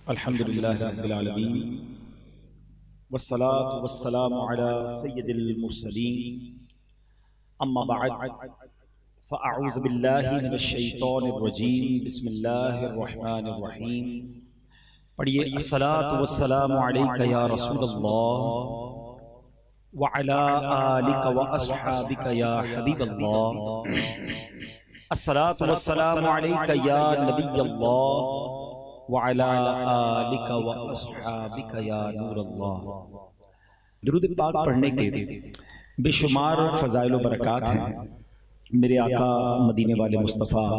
الحمد للہ رب العالمین والصلاة والسلام علی سید المرسلین اما بعد فاعوذ باللہ من الشیطان الرجیم بسم اللہ الرحمن الرحیم پڑھیے الصلاة والسلام علیک یا رسول اللہ وعلی آلک واصحابک یا حبیب اللہ الصلاة والسلام علیک یا نبی اللہ وَعَلَىٰ آلِكَ وَأَصْحَابِكَ يَا نُورَ اللَّهِ۔ درود پاک پڑھنے کے بے شمار فضائل و برکات ہیں۔ میرے آقا مدینے والے مصطفیٰ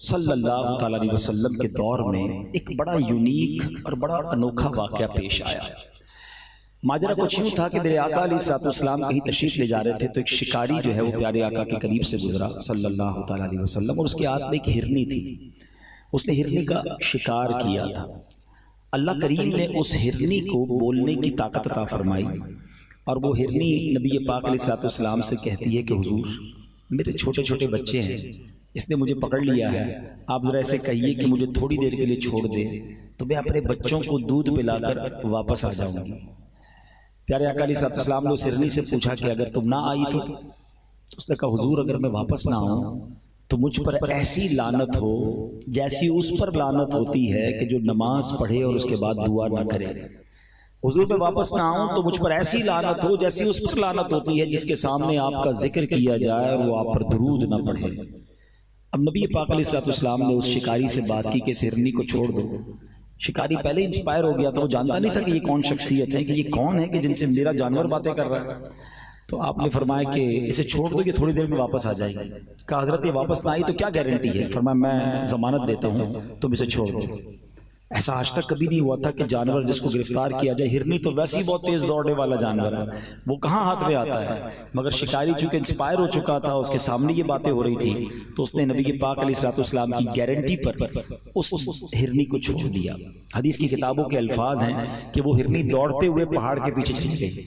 صلی اللہ تعالیٰ علیہ وسلم کے دور میں ایک بڑا یونیک اور بڑا انوکھا واقعہ پیش آیا۔ ماجرا کچھ یوں تھا کہ میرے آقا علیہ السلام کہیں تشریف لے جا رہے تھے تو ایک شکاری جو ہے وہ پیارے آقا کے قریب سے گزرا صلی اللہ تعالیٰ علیہ وسلم، اور اس کے ہاتھ میں ایک ہرنی تھی۔ اس نے ہرنی کا شکار کیا تھا۔ اللہ کریم نے اس ہرنی کو بولنے کی طاقت عطا فرمائی، اور وہ ہرنی نبی پاک علیہ السلام سے کہتی ہے کہ حضور میرے چھوٹے چھوٹے بچے ہیں، اس نے مجھے پکڑ لیا ہے، آپ ذرا ایسے کہیے کہ مجھے تھوڑی دیر کے لیے چھوڑ دے تو میں اپنے بچوں کو دودھ پلا کر واپس آ جاؤں گی۔ پیارے آقا علیہ السلام نے اس ہرنی سے پوچھا کہ اگر تم نہ آئی تو اس نے کہا حضور اگر میں واپس نہ آؤں تو مجھ پر ایسی لعنت ہو جیسی اس پر لعنت ہوتی ہے کہ جو نماز پڑھے اور اس کے بعد دعا نہ کرے۔ حضور میں واپس نہ آؤں تو مجھ پر ایسی لعنت ہو جیسی اس پر لعنت ہوتی ہے جس کے سامنے آپ کا ذکر کیا جائے اور وہ آپ پر درود نہ پڑھے۔ اب نبی پاک علیہ السلام نے اس شکاری سے بات کی کہ اس ہرنی کو چھوڑ دو۔ شکاری پہلے انسپائر ہو گیا تھا، وہ جانتا نہیں تھا کہ یہ کون شخصیت ہے، کہ یہ کون ہے کہ جن سے میرا جانور باتیں کر رہا ہے۔ تو آپ نے فرمایا کہ اسے چھوڑ دو کہ تھوڑی دیر میں واپس آ جائے گی۔ کہا حضرت یہ واپس نہ آئی تو کیا گارنٹی ہے؟ فرمایا میں ضمانت دیتا ہوں تم اسے چھوڑ دو۔ ایسا آج تک کبھی نہیں ہوا تھا کہ جانور جس کو گرفتار کیا جائے، ہرنی تو ویسے ہی بہت تیز دوڑنے والا جانور ہے، وہ کہاں ہاتھ میں آتا ہے، مگر شکاری چونکہ انسپائر ہو چکا تھا، اس کے سامنے یہ باتیں ہو رہی تھی تو اس نے نبی پاک علیہ السلام کی گارنٹی پر اس ہرنی کو چھوڑ دیا۔ حدیث کی کتابوں کے الفاظ ہیں کہ وہ ہرنی دوڑتے ہوئے پہاڑ کے پیچھے چلی گئی۔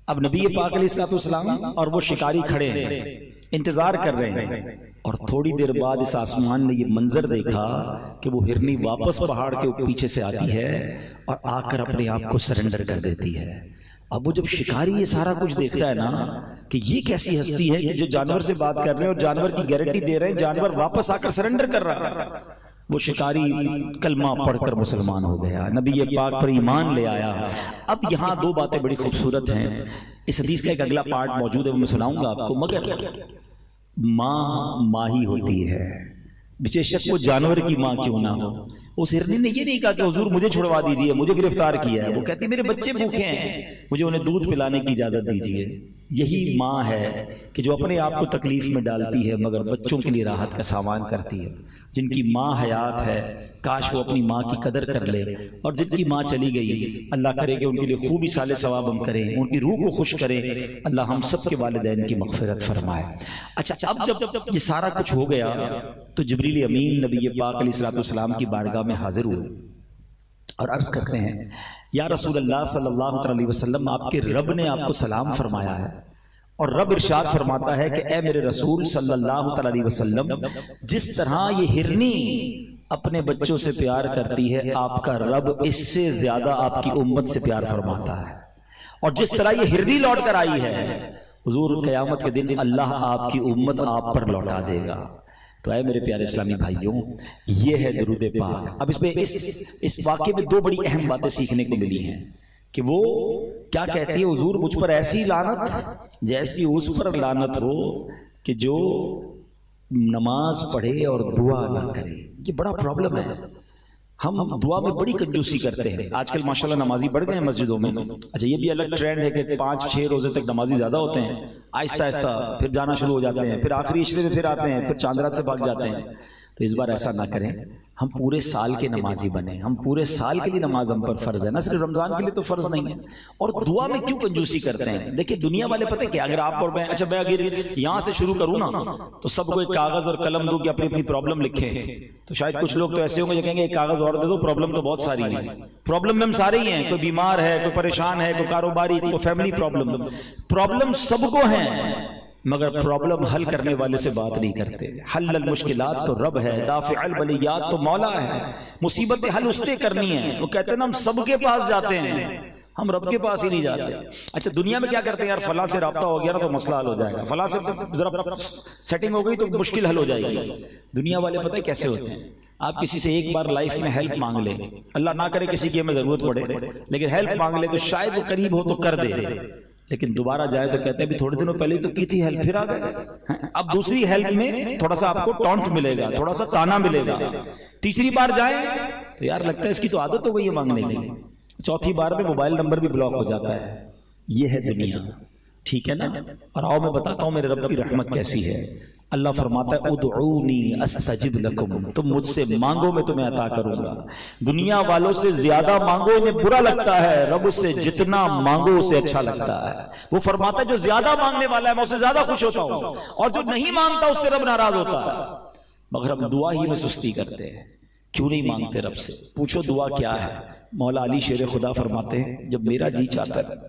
اب نبی پاک علیہ السلام اور وہ شکاری کھڑے ہیں، انتظار کر رہے ہیں، اور تھوڑی دیر بعد اس آسمان نے یہ منظر دیکھا کہ وہ ہرنی واپس پہاڑ کے پیچھے سے آتی ہے اور آ کر اپنے آپ کو سرنڈر کر دیتی ہے۔ اب وہ جب شکاری یہ سارا کچھ دیکھتا ہے نا کہ یہ کیسی ہستی ہے کہ جو جانور سے بات کر رہے ہیں اور جانور کی گارنٹی دے رہے ہیں، جانور واپس آ کر سرنڈر کر رہا ہے، وہ شکاری کلمہ پڑھ کر مسلمان ہو گیا، نبی پاک پر ایمان لے آیا۔ اب یہاں دو باتیں بڑی خوبصورت ہیں، اس حدیث کا ایک اگلا پارٹ موجود ہے وہ میں سناؤں گا آپ کو، مگر ماں ہی ہوتی ہے، بے شک وہ جانور کی ماں کیوں نہ ہو۔ اس ہرنی نے یہ نہیں کہا کہ حضور مجھے چھڑوا دیجئے، مجھے گرفتار کیا ہے، وہ کہتی میرے بچے بھوکے ہیں، مجھے انہیں دودھ پلانے کی اجازت دیجئے۔ یہی ماں ہے کہ جو اپنے آپ کو تکلیف میں ڈالتی ہے مگر بچوں کے لیے راحت کا سامان کرتی ہے۔ جن کی ماں حیات ہے کاش وہ اپنی ماں کی قدر کر لے، اور جن کی ماں چلی گئی اللہ کرے کہ ان کے لیے خوبی صالح ثواب ہم کریں، ان کی روح کو خوش کریں، اللہ ہم سب کے والدین کی مغفرت فرمائے۔ اچھا اب جب یہ سارا کچھ ہو گیا تو جبریل امین نبی پاک علیہ السلام کی بارگاہ میں حاضر ہوئے اور عرض کرتے ہیں یا رسول اللہ صلی اللہ علیہ وسلم آپ کے رب نے آپ کو سلام فرمایا ہے، اور رب ارشاد فرماتا ہے کہ اے میرے رسول صلی اللہ علیہ وسلم جس طرح یہ ہرنی اپنے بچوں سے پیار کرتی ہے آپ کا رب اس سے زیادہ آپ کی امت سے پیار فرماتا ہے، اور جس طرح یہ ہرنی لوٹ کر آئی ہے حضور قیامت کے دن اللہ آپ کی امت آپ پر لوٹا دے گا۔ تو اے میرے پیارے اسلامی بھائیوں، یہ ہے درود پاک۔ اب اس میں اس واقعے میں دو بڑی اہم باتیں سیکھنے کو ملی ہیں کہ وہ کیا کہتی ہے حضور مجھ پر ایسی لعنت جیسی اس پر لعنت ہو کہ جو نماز پڑھے اور دعا نہ کرے۔ یہ بڑا پرابلم ہے، ہم دعا میں بڑی کنجوسی کرتے ہیں۔ آج کل ماشاءاللہ نمازی بڑھ گئے ہیں مسجدوں میں، اچھا یہ بھی الگ ٹرینڈ ہے کہ 5-6 روزے تک نمازی زیادہ ہوتے ہیں، آہستہ آہستہ پھر جانا شروع ہو جاتے ہیں، پھر آخری عشرے میں پھر آتے ہیں، پھر چاند رات سے بھاگ جاتے ہیں۔ تو اس بار ایسا نہ کریں، ہم پورے سال کے نمازی بنیں، ہم پورے سال کے لیے نماز ہم پر فرض ہے، نہ صرف رمضان کے لیے تو فرض نہیں ہے۔ اور دعا میں کیوں کنجوسی کرتے ہیں؟ دیکھیں دنیا والے پتہ کیا، اگر آپ اور میں اچھا میں اگر یہاں سے شروع کروں نا تو سب کو ایک کاغذ اور قلم دو کہ اپنی اپنی پرابلم لکھیں، تو شاید کچھ لوگ تو ایسے ہوں گے جو کہیں گے ایک کاغذ اور دے دو، پرابلم تو بہت ساری ہیں۔ پرابلم میں ہم سارے ہی ہیں، کوئی بیمار ہے، کوئی پریشان ہے، کوئی کاروباری، کوئی فیملی پرابلم سب کو ہیں، مگر پرابلم حل کرنے والے سے بات نہیں کرتے. حل المشکلات تو رب ہے، دافع البلیات تو مولا ہے. مصیبتیں حل اس نے کرنی ہیں. وہ کہتے ہیں نا ہم سب کے پاس جاتے ہیں، ہم رب کے پاس ہی نہیں جاتے. اچھا دنیا میں کیا کرتے ہیں؟ یار فلاں سے رابطہ ہو گیا نا تو مسئلہ حل ہو جائے گا، فلاں سے ذرا سیٹنگ ہو گئی تو مشکل حل ہو جائے گی. دنیا والے پتہ ہے کیسے ہوتے ہیں؟ آپ کسی سے ایک بار لائف میں ہیلپ مانگ لیں، اللہ نہ کرے کسی کی ہمیں ضرورت پڑے، لیکن ہیلپ مانگ لیں تو شاید وہ قریب ہو تو کر دے، لیکن دوبارہ جائے تو کہتے ہیں بھی تھوڑے دنوں پہلے تو کی تھی ہیلپ، پھر آ گئے. اب دوسری ہیلپ میں تھوڑا سا آپ کو ٹونٹ ملے گا، تھوڑا سا تانا ملے گا. تیسری بار جائیں تو یار لگتا ہے اس کی تو عادت ہو گئی ہے مانگنے کی. چوتھی بار میں موبائل نمبر بھی بلاک ہو جاتا ہے. یہ ہے دنیا، ٹھیک ہے نا. اور آؤ میں بتاتا ہوں میرے رب کی رحمت کیسی ہے. اللہ فرماتا ہے ادعونی استجب لکم، تم مجھ سے مانگو میں تمہیں عطا کروں گا. دنیا والوں سے زیادہ مانگو انہیں برا لگتا ہے، رب اس سے جتنا مانگو اسے اچھا لگتا ہے. وہ فرماتا ہے جو زیادہ مانگنے والا ہے میں اس سے زیادہ خوش ہوتا ہوں، اور جو نہیں مانگتا اس سے رب ناراض ہوتا ہے. مگر ہم دعا ہی میں سستی کرتے ہیں. کیوں نہیں مانگتے رب سے؟ پوچھو دعا کیا ہے. مولا علی شیر خدا فرماتے ہیں جب میرا جی چاہتا ہے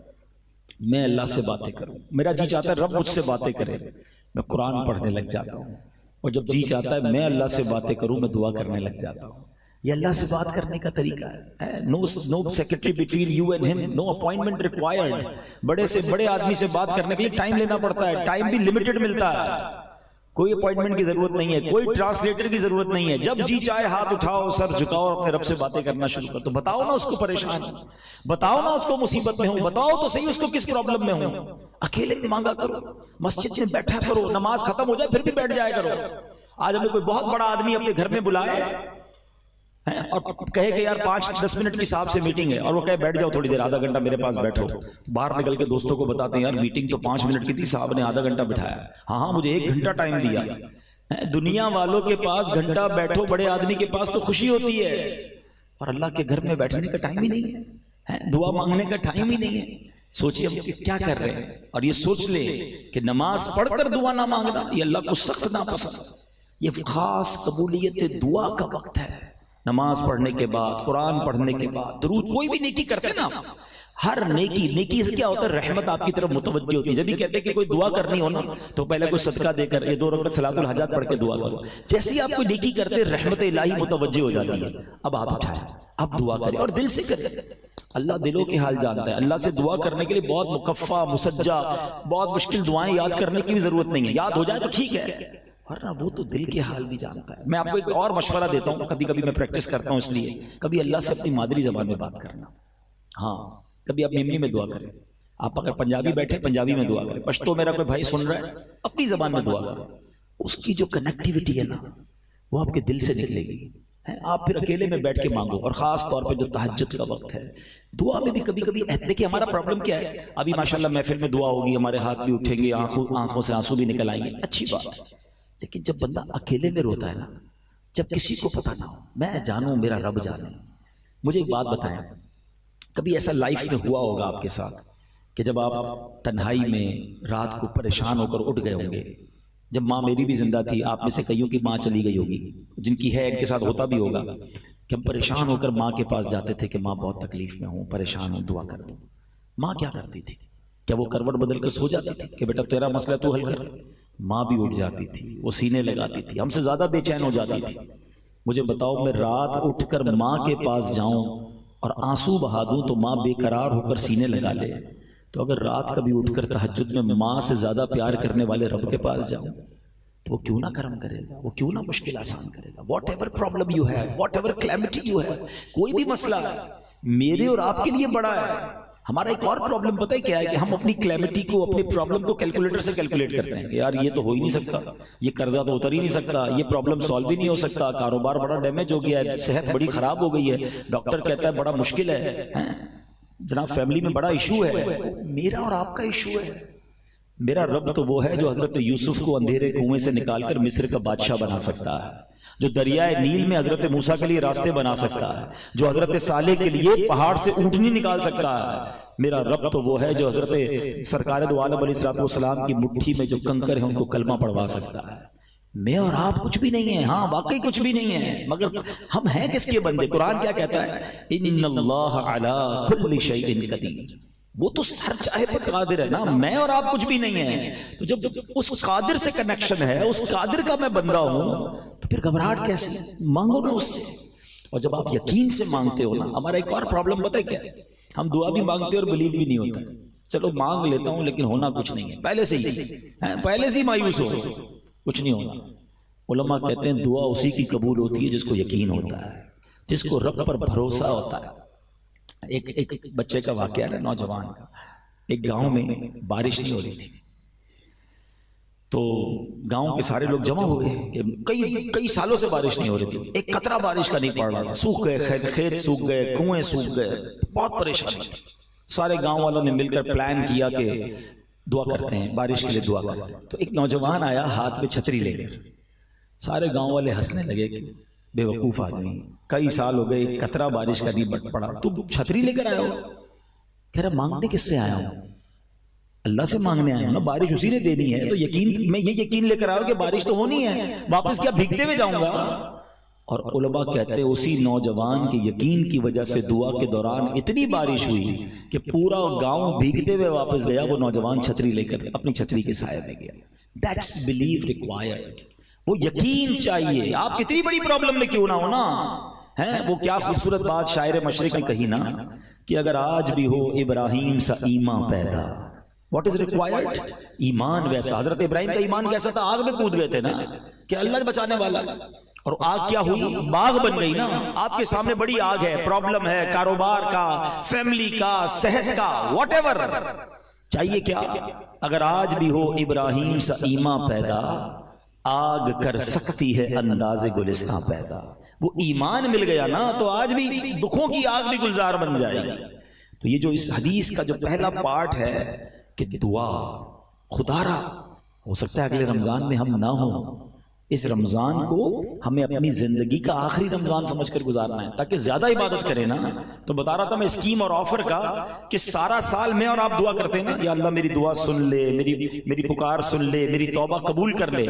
میں اللہ سے باتیں کروں، میرا جی چاہتا ہے رب مجھ سے باتیں کرے، میں قرآن پڑھنے لگ جاتا ہوں. اور جب جی چاہتا ہے میں اللہ سے باتیں کروں میں دعا کرنے لگ جاتا ہوں. یہ اللہ سے بات کرنے کا طریقہ ہے. نو سیکریٹری بٹوین یو اینڈ ہم، نو اپوائنٹمنٹ ریکوائرڈ. بڑے سے بڑے آدمی سے بات کرنے کے لیے ٹائم لینا پڑتا ہے، ٹائم بھی لمیٹڈ ملتا ہے. کوئی اپوائنٹمنٹ کی ضرورت نہیں ہے، کوئی ٹرانسلیٹر کی ضرورت نہیں ہے. جب جی چاہے ہاتھ اٹھاؤ، سر جھکاؤ اور اپنے رب سے باتیں کرنا شروع کر. تو بتاؤ نا اس کو پریشان، بتاؤ نا اس کو مصیبت میں ہوں، بتاؤ تو صحیح اس کو کس پرابلم میں ہوں. اکیلے میں مانگا کرو، مسجد میں بیٹھا کرو، نماز ختم ہو جائے پھر بھی بیٹھ جایا کرو. آج ہمیں کوئی بہت بڑا آدمی اپنے گھر میں بلائے اور کہے کہ یار 5-10 منٹ کی صاحب سے میٹنگ ہے، اور وہ کہے بیٹھ جاؤ تھوڑی دیر، آدھا گھنٹہ میرے پاس بیٹھو. باہر نکل کے دوستوں کو بتاتے ہیں یار میٹنگ تو 5 منٹ کی تھی، صاحب نے آدھا گھنٹہ بٹھایا. ہاں مجھے 1 گھنٹہ ٹائم دیا. دنیا والوں کے پاس گھنٹہ بیٹھو، بڑے آدمی کے پاس تو خوشی ہوتی ہے، اور اللہ کے گھر میں بیٹھنے کا ٹائم ہی نہیں ہے، دعا مانگنے کا ٹائم ہی نہیں ہے. سوچئے ہم کیا کر رہے ہیں. اور یہ سوچ لیں کہ نماز پڑھ کر دعا نہ مانگنا یہ اللہ کو سخت ناپسند. یہ خاص قبولیت دعا کا وقت ہے. نماز پڑھنے کے بعد، قرآن پڑھنے کے بعد درود، کوئی بھی نیکی کرتے نا، ہر نیکی سے کیا ہوتا ہے؟ رحمت آپ کی طرف متوجہ ہوتی ہے. جب بھی کہتے ہیں کہ کوئی دعا کرنی ہو نا تو پہلے کوئی صدقہ دے کر یہ 2 رکعت صلاۃ الحاجات پڑھ کے دعا کرو. جیسے ہی آپ کوئی نیکی کرتے رحمت الہی متوجہ ہو جاتی ہے. اب ہاتھ اٹھائیں، اب دعا کریں اور دل سے کریں. اللہ دلوں کے حال جانتا ہے. اللہ سے دعا کرنے کے لیے بہت مکفہ مسجع بہت مشکل دعائیں یاد کرنے کی بھی ضرورت نہیں ہے. یاد ہو جائے تو ٹھیک ہے، ورنہ وہ تو دل کے حال بھی جانتا ہے. میں آپ کو ایک اور مشورہ دیتا ہوں، کبھی کبھی میں پریکٹس کرتا ہوں اس لیے کبھی اللہ سے اپنی مادری زبان میں بات کرنا. ہاں کبھی آپ میمنی میں دعا کریں. آپ اگر پنجابی بیٹھے پنجابی میں دعا کریں، پشتو میرا کوئی بھائی سن رہا ہے اپنی زبان میں دعا کرو. اس کی جو کنیکٹیوٹی ہے نا وہ آپ کے دل سے نکلے گی. آپ پھر اکیلے میں بیٹھ کے مانگو، اور خاص طور پہ جو تہجد کا وقت ہے دعا میں بھی کبھی کبھی دیکھیں ہمارا پرابلم کیا ہے. ابھی ماشاءاللہ محفل میں دعا ہوگی، ہمارے ہاتھ بھی اٹھیں گے، آنکھوں سے آنسو بھی نکل آئیں گے، اچھی بات ہے. لیکن جب بندہ اکیلے میں روتا ہے نا، جب کسی کو پتہ نہ ہو، میں جانوں میرا رب جانے. مجھے ایک بات بتائیں، کبھی ایسا لائف میں ہوا ہوگا آپ کے ساتھ کہ جب آپ تنہائی میں رات کو پریشان ہو کر اٹھ گئے ہوں گے. جب ماں میری بھی زندہ تھی، آپ میں سے کئیوں کی ماں چلی گئی ہوگی، جن کی ہے ان کے ساتھ ہوتا بھی ہوگا کہ ہم پریشان ہو کر ماں کے پاس جاتے تھے کہ ماں بہت تکلیف میں ہوں، پریشان ہوں، دعا کر دو. ماں کیا کرتی تھی؟ کیا وہ کروٹ بدل کر سو جاتی تھی کہ بیٹا تیرا مسئلہ تو حل کر؟ ماں بھی اٹھ جاتی تھی، وہ سینے لگاتی تھی، ہم سے زیادہ بے چین ہو جاتی تھی. مجھے بتاؤ میں رات اٹھ کر ماں کے پاس جاؤں اور آنسو بہا دوں تو ماں بے قرار ہو کر سینے لگا لے. تو اگر رات کبھی اٹھ کر تہجد میں ماں سے زیادہ پیار کرنے والے رب کے پاس جاؤں تو وہ کیوں نہ کرم کرے گا، وہ کیوں نہ مشکل آسان کرے گا. واٹ ایور پرابلم یو ہے، واٹ ایور کلیمٹی یو ہے، کوئی بھی مسئلہ میرے اور آپ کے لیے بڑا ہے. ہمارا ایک اور پرابلم پتہ ہے کیا ہے کہ ہم اپنی کلیمٹی کو، اپنے پرابلم کو کیلکولیٹر سے کیلکولیٹ کرتے ہیں. یار یہ تو ہو ہی نہیں سکتا، یہ قرضہ تو اتر ہی نہیں سکتا، یہ پرابلم سالو بھی نہیں ہو سکتا، کاروبار بڑا ڈیمیج ہو گیا ہے، صحت بڑی خراب ہو گئی ہے، ڈاکٹر کہتا ہے بڑا مشکل ہے، جناب فیملی میں بڑا ایشو ہے. میرا اور آپ کا ایشو ہے. میرا رب تو وہ ہے جو حضرت یوسف کو اندھیرے کنویں سے نکال کر مصر کا بادشاہ بنا سکتا ہے، جو دریائے نیل میں حضرت موسیٰ کے لیے راستے بنا سکتا ہے، جو حضرت صالح کے لیے پہاڑ سے اونٹنی نکال سکتا ہے. میرا رب تو وہ ہے جو حضرت سرکار دو عالم علیہ السلام کی مٹھی میں جو کنکر ہیں ان کو کلمہ پڑھوا سکتا ہے. میں اور آپ کچھ بھی نہیں ہیں. ہاں واقعی کچھ بھی نہیں ہیں، مگر ہم ہیں کس کے بندے؟ قرآن کیا کہتا ہے؟ ان اللہ علی کل شیء قدیر. وہ تو ہر چاہے پر قادر ہے نا، میں اور آپ کچھ بھی نہیں ہیں. تو جب اس قادر سے کنیکشن ہے، اس قادر کا میں بندہ ہوں، تو پھر گھبراہٹ کیسے؟ مانگو نا اس سے. اور جب آپ یقین سے مانگتے ہو نا، ہمارا ایک اور پرابلم پتہ ہے کیا ہے؟ ہم دعا بھی مانگتے اور بلیو بھی نہیں ہوتا. چلو مانگ لیتا ہوں لیکن ہونا کچھ نہیں ہے، پہلے سے ہی مایوس ہو، کچھ نہیں ہونا. علماء کہتے ہیں دعا اسی کی قبول ہوتی ہے جس کو یقین ہوتا ہے، جس کو رب پر بھروسہ ہوتا ہے. ایک بچے کا واقعہ ہے، نوجوان کا. ایک گاؤں میں بارش نہیں ہو رہی تھی، تو گاؤں کے سارے لوگ جمع ہوئے کہ کئی سالوں سے بارش نہیں ہو رہی تھی، ایک قطرہ بارش کا نہیں پڑ رہا تھا. سوکھ گئے کھیت، سوکھ گئے کنویں، سوکھ گئے، بہت پریشانی تھی. سارے گاؤں والوں نے مل کر پلان کیا کہ دعا کرتے ہیں، بارش کے لیے دعا کرتے ہیں. تو ایک نوجوان آیا ہاتھ میں چھتری لے کر. سارے گاؤں والے ہنسنے لگے کہ بے وقوف آدمی، کئی سال ہو گئے قطرہ بارش کا نہیں پڑا، تو چھتری لے کر آیا ہو. کہہ رہا مانگنے کس سے آیا ہوں؟ اللہ سے مانگنے آیا ہوں نا، بارش اسی نے دینی ہے. تو یقین، میں یہ یقین لے کر آیا ہوں کہ بارش تو ہونی ہے، واپس کیا بھیگتے ہوئے جاؤں گا. اور علماء کہتے ہیں اسی نوجوان کے یقین کی وجہ سے دعا کے دوران اتنی بارش ہوئی کہ پورا گاؤں بھیگتے ہوئے واپس گیا، وہ نوجوان چھتری لے کر اپنی چھتری کے سائے میں گیا. That's belief required. وہ یقین چاہیے، آپ کتنی بڑی پرابلم میں کیوں نہ ہو نا. وہ کیا خوبصورت بات شاعر مشرق نے کہی نا کہ اگر آج بھی ہو ابراہیم سا ایمان پیدا. What is required؟ ایمان ویسا. حضرت ابراہیم کا ایمان کیسا تھا؟ آگ میں کود گئے تھے نا کہ اللہ بچانے والا. اور آگ کیا ہوئی؟ باغ بن گئی نا. آپ کے سامنے بڑی آگ ہے، پرابلم ہے، کاروبار کا، فیملی کا، صحت کا، واٹ ایور. چاہیے کیا؟ اگر آج بھی ہو ابراہیم سا ایمان پیدا، آگ کر سکتی ہے انداز گلستان پیدا. وہ ایمان مل گیا نا تو آج بھی دکھوں کی آگ بھی گلزار بن جائے گی. تو یہ جو اس حدیث کا جو پہلا پارٹ ہے کہ دعا خدا را، ہو سکتا ہے اگلے رمضان میں ہم نہ ہوں، اس رمضان کو ہمیں اپنی زندگی کا آخری رمضان سمجھ کر گزارنا ہے تاکہ زیادہ عبادت کریں نا. تو بتا رہا تھا میں اسکیم اور آفر کا کہ سارا سال میں اور آپ دعا کرتے ہیں نا، یا اللہ میری دعا سن لے، میری پکار سن لے، میری توبہ قبول کر لے.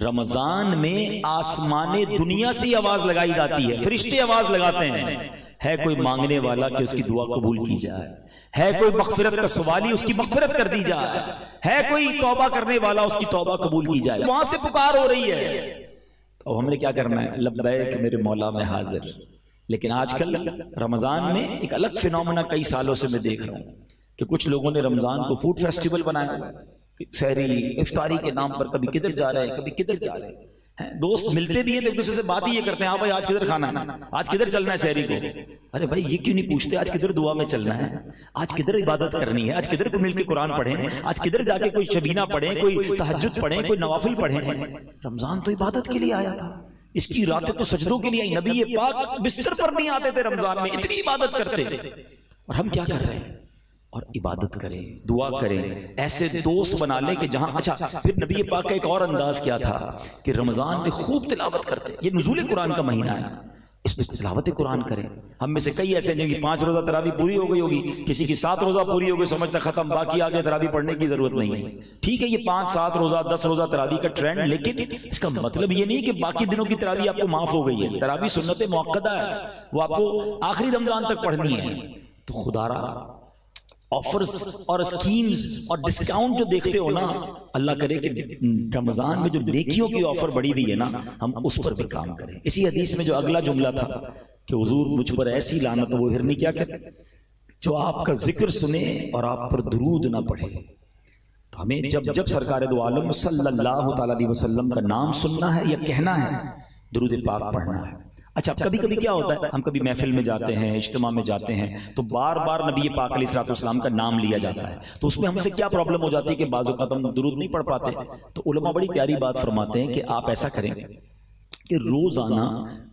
رمضان میں آسمان دنیا سے آواز لگائی جاتی ہے، فرشتے آواز لگاتے ہیں، ہے کوئی مانگنے والا کہ اس کی دعا قبول کی جائے، ہے کوئی مغفرت کا سوالی اس کی مغفرت کر دی جائے، ہے کوئی توبہ کرنے والا اس کی توبہ قبول کی جائے. وہاں سے پکار ہو رہی ہے. اب ہم نے کیا کرنا ہے؟ لبیک میرے مولا میں حاضر. لیکن آج کل رمضان میں ایک الگ فینومنا کئی سالوں سے میں دیکھ رہا ہوں کہ کچھ لوگوں نے رمضان کو فوڈ فیسٹیول بنایا، سحری افطاری کے نام پر کبھی کدھر جا رہے ہیں، کبھی کدھر جا رہے ہیں. دوست ملتے بھی ہیں تو ایک دوسرے سے بات ہی یہ کرتے ہیں، ہاں بھائی آج کدھر کھانا ہے، آج کدھر چلنا ہے سحری کو. ارے بھائی یہ کیوں نہیں پوچھتے آج کدھر دعا میں چلنا ہے، آج کدھر عبادت کرنی ہے، آج کدھر کو مل کے قرآن پڑھیں، آج کدھر جا کے کوئی شبینہ پڑھیں، کوئی تہجد پڑھیں، کوئی نوافل پڑھیں. رمضان تو عبادت کے لیے آیا تھا، اس کی راتیں تو سجدوں کے لیے آئی. نبی پاک بستر پر نہیں آتے تھے رمضان میں، اتنی عبادت کرتے. اور ہم کیا کر رہے ہیں؟ اور عبادت کریں، دعا کریں، ایسے دوست بنا لیں کہ جہاں. اچھا پھر نبی پاک کا ایک اور انداز کیا تھا کہ رمضان میں خوب تلاوت کرتے. یہ نزول قرآن کا مہینہ ہے، اس میں تلاوت قرآن کریں. ہم میں سے کئی ایسے ہیں جن کی 5 روزہ تراویح پوری ہو گئی ہوگی، کسی کی 7 روزہ پوری ہو گئی، سمجھتا ختم، باقی آگے تراویح پڑھنے کی ضرورت نہیں ہے. ٹھیک ہے یہ 5 7 روزہ 10 روزہ تراویح کا ٹرینڈ، لیکن اس کا مطلب یہ نہیں کہ باقی دنوں کی تراویح آپ کو معاف ہو گئی ہے. تراویح سنت موقدہ ہے، وہ آپ کو آخری رمضان تک پڑھنی ہے. تو خدا را آفرز اور اسکیمز اور ڈسکاؤنٹ جو دیکھتے ہو نا، اللہ کرے کہ رمضان میں جو نیکیوں کی آفر بڑی ہوئی ہے نا، ہم اس پر بھی کام کریں. اسی حدیث میں جو اگلا جملہ تھا کہ حضور مجھ پر ایسی لعنت، وہ ہرنی کیا کہتے جو آپ کا ذکر سنے اور آپ پر درود نہ پڑھے. تو ہمیں جب سرکار دو عالم صلی اللہ تعالی علیہ وسلم کا نام سننا ہے یا کہنا ہے، درود پاک پڑھنا ہے. اچھا کبھی کبھی کیا ہوتا ہے، ہم کبھی محفل میں جاتے ہیں، اجتماع میں جاتے ہیں، تو بار بار نبی پاک علیہ الصلوۃ والسلام کا نام لیا جاتا ہے. تو اس میں ہم سے کیا پرابلم ہو جاتی ہے کہ بعض اوقات ہم درود نہیں پڑھ پاتے. تو علماء بڑی پیاری بات فرماتے ہیں کہ آپ ایسا کریں کہ روزانہ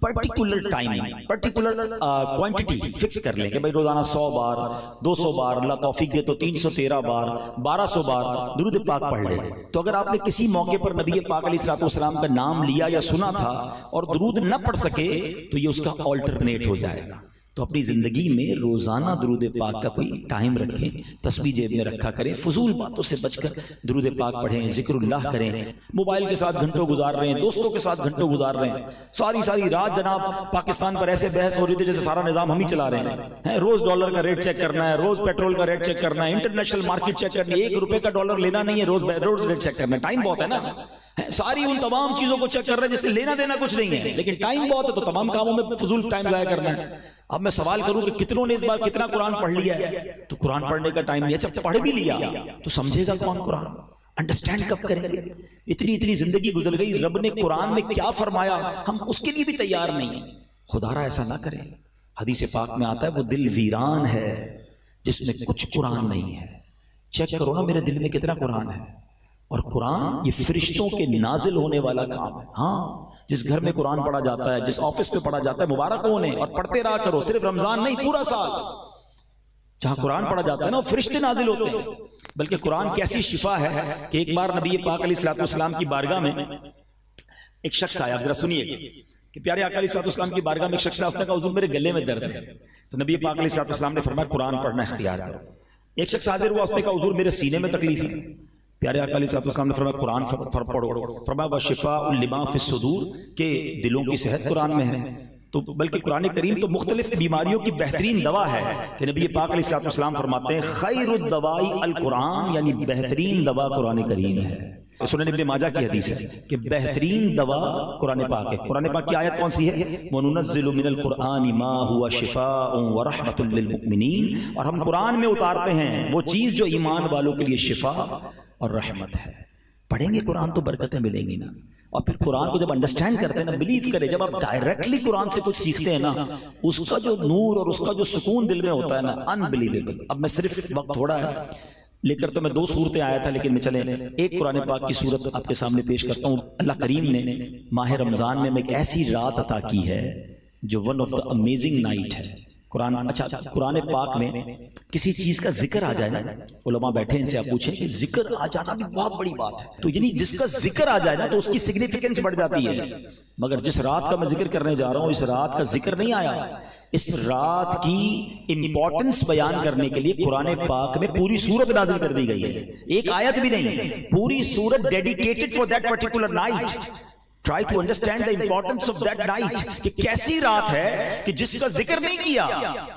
particular time, particular quantity fix کر لیں کہ بھائی روزانہ 100 بار 200 بار، اللہ توفیق دے تو 313 بار 1200 بار درود پاک پڑھ لیں. تو اگر آپ نے کسی موقع پر نبی پاک علیہ الصلوۃ والسلام کا نام لیا یا سنا تھا اور درود نہ پڑھ سکے تو یہ اس کا آلٹرنیٹ ہو جائے گا. تو اپنی زندگی میں روزانہ درود پاک کا کوئی ٹائم رکھیں، تسبیح جیب میں رکھا کریں، فضول باتوں سے بچ کر درود پاک پڑھیں، ذکر اللہ کریں۔ موبائل کے ساتھ گھنٹوں گزار رہے ہیں، دوستوں کے ساتھ گھنٹوں گزار رہے ہیں، ساری رات جناب پاکستان پر ایسے بحث ہو رہی تھی جیسے سارا نظام ہم ہی چلا رہے ہیں۔ روز ڈالر کا ریٹ چیک کرنا ہے، روز پیٹرول کا ریٹ چیک کرنا ہے، انٹرنیشنل مارکیٹ چیک کرنی ہے، 1 روپے کا ڈالر لینا نہیں ہے، روز ریٹ چیک کرنا ہے۔ ٹائم بہت ہے نا، ساری ان تمام چیزوں کو چیک کر رہے ہیں جس سے لینا دینا کچھ نہیں ہے، لیکن ٹائم بہت ہے تو تمام کاموں میں فضول ٹائم ضائع کرنا ہے۔ اب میں سوال کروں کہ کتنوں نے اس بار کتنا قرآن پڑھ لیا ہے؟ تو قرآن پڑھنے کا ٹائم نہیں ہے۔ اچھا پڑھ بھی لیا تو سمجھے گا کون قرآن؟ انڈرسٹینڈ کب کریں گے؟ اتنی زندگی گزر گئی، رب نے قرآن میں کیا فرمایا ہم اس کے لیے بھی تیار نہیں ہیں۔ خدا را ایسا نہ کریں۔ حدیث پاک میں آتا ہے وہ دل ویران ہے جس میں کچھ قرآن نہیں ہے۔ چیک کرو نا میرے دل میں کتنا قرآن ہے۔ اور قرآن یہ فرشتوں کے نازل ہونے والا کام ہے۔ ہاں جس گھر میں قرآن پڑھا جاتا ہے، جس آفس پہ پڑھا جاتا ہے، مبارک ہونے، اور پڑھتے رہا کرو، صرف رمضان نہیں پورا سال جہاں قرآن پڑھا جاتا ہے نا فرشتے نازل ہوتے ہیں۔ بلکہ قرآن کیسی شفا ہے کہ ایک بار نبی پاک علیہ الصلوۃ والسلام کی بارگاہ میں ایک شخص آیا، ذرا سنیے کہ پیارے آقا علیہ الصلوۃ والسلام کی بارگاہ میں ایک شخص آیا، اس نے کہا حضور میرے گلے میں درد ہے۔ تو نبی پاک علیہ الصلوۃ والسلام نے فرمایا قرآن پڑھنا اختیار کرو۔ ایک شخص حاضر ہوا، اس نے کہا حضور میرے سینے میں تکلیف ہے۔ پیارے آقا علیہ السلام نے فرمایا قرآن پڑھو۔ فرمایا وشفاء لما فی الصدور کہ دلوں کی صحت قرآن میں ہے۔ تو بلکہ قرآن کریم تو مختلف بیماریوں کی بہترین دوا ہے کہ نبی پاک علیہ السلام فرماتے ہیں خیر الدواء القرآن، یعنی بہترین دوا قرآن کریم ہے۔ سنن ابن ماجہ کی حدیث ہے کہ بہترین دوا قرآن پاک ہے۔ قرآن پاک کی آیت کون سی ہے؟ وَنُنَزِّلُ مِنَ الْقُرْآنِ مَا هُوَ شِفَاءٌ وَرَحْمَةٌ لِّلْمُؤْمِنِينَ، اور ہم قرآن میں اتارتے ہیں وہ چیز جو ایمان والوں کے لیے شفا اور رحمت ہے۔ پڑھیں گے قرآن تو برکتیں ملیں گی نا۔ اور پھر قرآن کو جب انڈرسٹینڈ کرتے ہیں نا، بلیو کریں، جب آپ ڈائریکٹلی قرآن سے کچھ سیکھتے ہیں نا، اس کا جو نور اور اس کا جو سکون دل میں ہوتا ہے نا، انبلیویبل۔ اب میں صرف وقت تھوڑا ہے لے کر تو میں 2 صورتیں آیا تھا، لیکن میں چلیں ایک قرآن پاک کی صورت آپ کے سامنے پیش کرتا ہوں۔ اللہ کریم نے ماہ رمضان میں ایک ایسی رات عطا کی ہے جو one of the amazing night ہے۔ قرآن اچھا قرآن پاک میں کسی چیز کا ذکر آ جائے نا، علماء بیٹھے ان سے آپ پوچھیں کہ ذکر آ جانا بھی بہت بڑی بات ہے، تو یعنی جس کا ذکر آ جائے نا تو اس کی سگنیفیکنس بڑھ جاتی ہے۔ مگر جس رات کا میں ذکر کرنے جا رہا ہوں، اس رات کا ذکر نہیں آیا۔ اس رات کی امپورٹنس بیان کرنے کے لیے قرآن پاک میں پوری سورت نازل کر دی گئی ہے، ایک آیت بھی نہیں، پوری سورت dedicated for that particular night. Try to understand the importance of that night کہ کیسی رات ہے کہ جس کا ذکر نہیں کیا،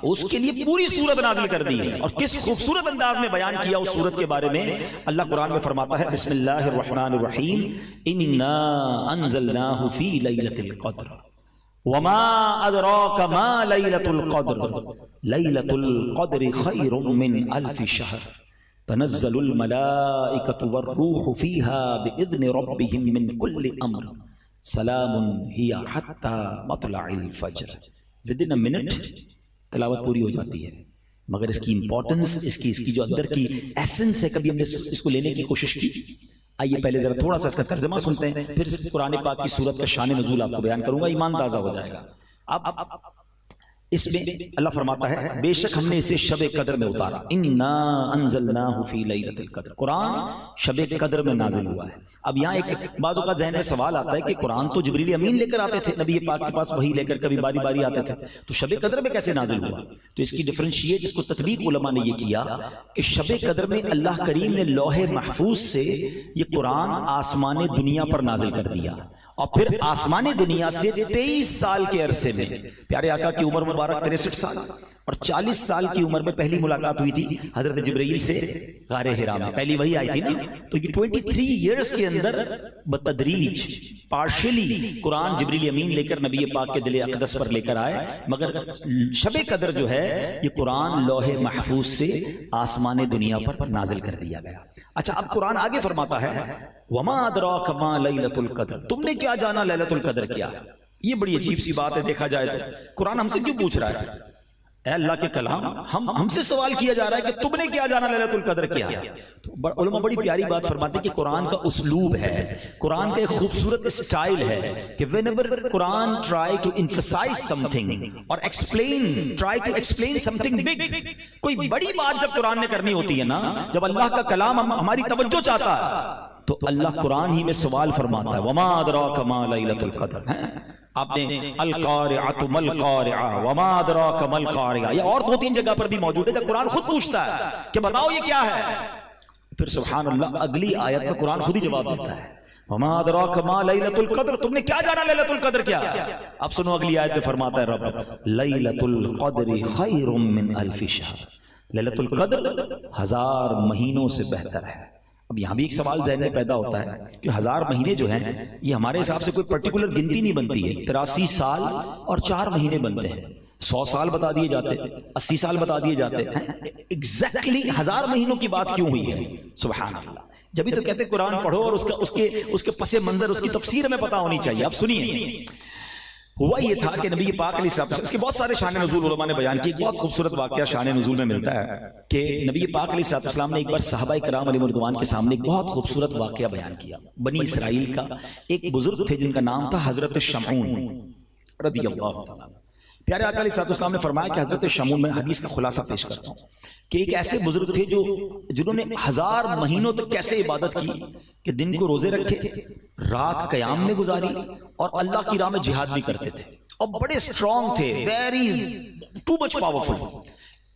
اس کے لیے پوری سورت نازل کر دی ہے۔ اور کس خوبصورت انداز میں بیان کیا اس سورت کے بارے میں۔ اللہ قرآن میں فرماتا ہے بسم اللہ الرحمن الرحیم انا انزلناہ فی لیلۃ القدر وما ادراک ما لیلۃ القدر لیلۃ القدر خیر من الف شہر تنزل الملائکۃ والروح فیہا باذن ربہم من کل امر سلام ہی حتی مطلع الفجر۔ ودن اے منٹ تلاوت پوری ہو جاتی ہے، مگر اس کی امپورٹنس، اس کی جو اندر کی ایسنس ہے، کبھی ہم نے اس کو لینے کی کوشش کی۔ آئیے پہلے ذرا تھوڑا سا اس کا ترجمہ سنتے ہیں، پھر اس قرآن پاک کی سورت کا شان نزول آپ کو بیان کروں گا، ایمان تازہ ہو جائے گا۔ اب اس میں اللہ فرماتا ہے بے شک ہم نے اسے شب قدر میں اتارا، انا انزلناہ فی لیلۃ القدر۔ قرآن شب قدر میں نازل ہوا ہے۔ اب یہاں ایک بعض اوقات ذہن میں سوال آتا ہے کہ قرآن تو جبریل امین لے کر آتے تھے نبی پاک کے پاس، وہی لے کر کبھی باری باری آتے تھے، تو شب قدر میں کیسے نازل ہوا؟ تو اس کی ڈفرینشیٹ، اس کو تطبیق علماء نے یہ کیا کہ شب قدر میں اللہ کریم نے لوح محفوظ سے یہ قرآن آسمان دنیا پر نازل کر دیا، اور پھر آسمان دنیا سے 23 سال کے عرصے میں پیارے آقا کی عمر مبارک 63 سال اور 40 سال کی عمر میں پہلی ملاقات ہوئی تھی حضرت جبرائیل سے غار حرا میں، پہلی وہی آئی تھی نا۔ تو یہ 23 ایئرز کے اندر بتدریج پارشلی قرآن جبریل امین لے کر نبی پاک کے دل اقدس پر لے کر آئے، مگر شب قدر جو ہے یہ قرآن لوح محفوظ سے آسمان دنیا پر نازل کر دیا گیا۔ اچھا اب قرآن آگے فرماتا ہے وما ادراک ما لیلۃ القدر، تم نے کیا جانا لیلۃ القدر کیا؟ یہ بڑی عجیب سی بات ہے، دیکھا جائے تو قرآن ہم سے کیوں پوچھ رہا ہے؟ اے اللہ کے کلام، ہم سے سوال کیا جا رہا ہے کہ تم نے کیا جانا لیلۃ القدر کیا؟ تو علماء بڑی پیاری بات فرماتے ہیں کہ قرآن کا اسلوب ہے، قرآن کا ایک خوبصورت اسٹائل ہے کہ whenever Quran try to emphasize something اور try to explain something big، کوئی بڑی بات جب قرآن نے کرنی ہوتی ہے نا، جب اللہ کا کلام ہماری توجہ چاہتا ہے تو اللہ قرآن ہی میں سوال فرماتا ہے وما ادراک ما لیلۃ القدر۔ آپ نے القارعۃ مل قارعہ وما ادراک مل قارعہ، یہ اور 2-3 جگہ پر بھی موجود ہے جب قرآن خود پوچھتا ہے کہ بتاؤ یہ کیا ہے، پھر سبحان اللہ اگلی آیت میں قرآن خود ہی جواب دیتا ہے وما ادراک ما لیلۃ القدر، تم نے کیا جانا لیلۃ القدر کیا ہے؟ اب سنو اگلی آیت میں فرماتا ہے رب لیلۃ القدر خیر من الف شہر، لیلۃ القدر 1000 مہینوں سے بہتر ہے۔ اب یہاں بھی ایک سوال ذہن میں پیدا ہوتا ہے کہ 1000 مہینے جو ہیں یہ ہمارے حساب سے کوئی پرٹیکولر گنتی نہیں بنتی ہے، 83 سال اور 4 مہینے بنتے ہیں، 100 سال بتا دیے جاتے، 80 سال بتا دیے جاتے ہیں، ایگزیکٹلی 1000 مہینوں کی بات کیوں ہوئی ہے؟ سبحان اللہ، جبھی تو کہتے ہیں قرآن پڑھو اور اس کے پس منظر اس کی تفسیر میں پتہ ہونی چاہیے۔ اب سنیے، ہوا یہ تھا کہ نبی پاک علیہ السلام، اس کے بہت سارے شان نزول علماء نے بیان کی، بہت خوبصورت واقعہ شان نزول میں ملتا ہے کہ نبی پاک علیہ السلام نے ایک بار صحابہ کرام علیہ رضوان کے سامنے ایک بہت خوبصورت واقعہ بیان کیا۔ بنی اسرائیل کا ایک بزرگ تھے جن کا نام تھا حضرت شمعون رضی اللہ عنہ۔ پیارے آقا علیہ السلام نے فرمایا کہ حضرت شمعون، میں حدیث کا خلاصہ پیش کرتا ہوں کہ ایک ایسے بزرگ تھے جنہوں نے 1000 مہینوں تک کیسے عبادت کی کہ دن کو روزے رکھے، رات قیام میں گزاری اور اللہ کی راہ میں جہاد بھی کرتے تھے، اور بڑے اسٹرانگ تھے، ویری ٹو مچ پاورفل۔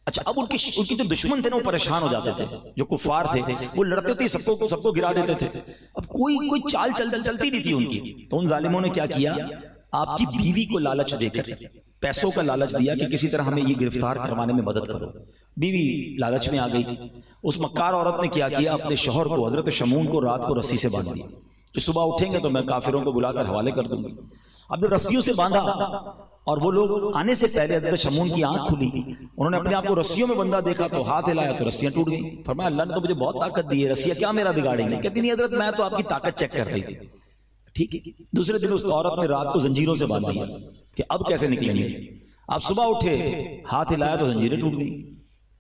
اچھا، اب ان کی جو دشمن تھے نا وہ پریشان ہو جاتے تھے، جو کفار تھے وہ لڑتے تھے، سب کو گرا دیتے تھے، اب کوئی چال چلتی نہیں تھی ان کی۔ تو ان ظالموں نے کیا کیا، آپ کی بیوی کو لالچ دے کر پیسوں کا لالچ دیا کہ کسی طرح ہمیں یہ گرفتار کروانے میں مدد کرو۔ بیوی لالچ میں آ گئی، اس مکار عورت نے کیا کیا، اپنے شوہر کو حضرت شمعون کو رات کو رسی سے باندھ دیا کہ صبح اٹھیں گے تو میں کافروں کو بلا کر حوالے کر دوں گی۔ اب جب رسیوں سے باندھا اور وہ لوگ آنے سے پہلے حضرت شمعون کی آنکھ کھلی، انہوں نے اپنے آپ کو رسیوں میں بندھا دیکھا تو ہاتھ ہلایا تو رسیاں ٹوٹ گئیں۔ فرمایا اللہ نے تو مجھے بہت طاقت دی ہے، رسیاں کیا میرا بگاڑیں گے؟ کہتی نہیں حضرت میں تو آپ کی طاقت چیک کر رہی تھی۔ ٹھیک ہے، دوسرے دن اس عورت نے رات کو زنجیروں سے باندھ دیا کہ اب کیسے نکلیں گے۔ آپ صبح اٹھے، ہاتھ ہلایا تو زنجیریں ٹوٹ گئی۔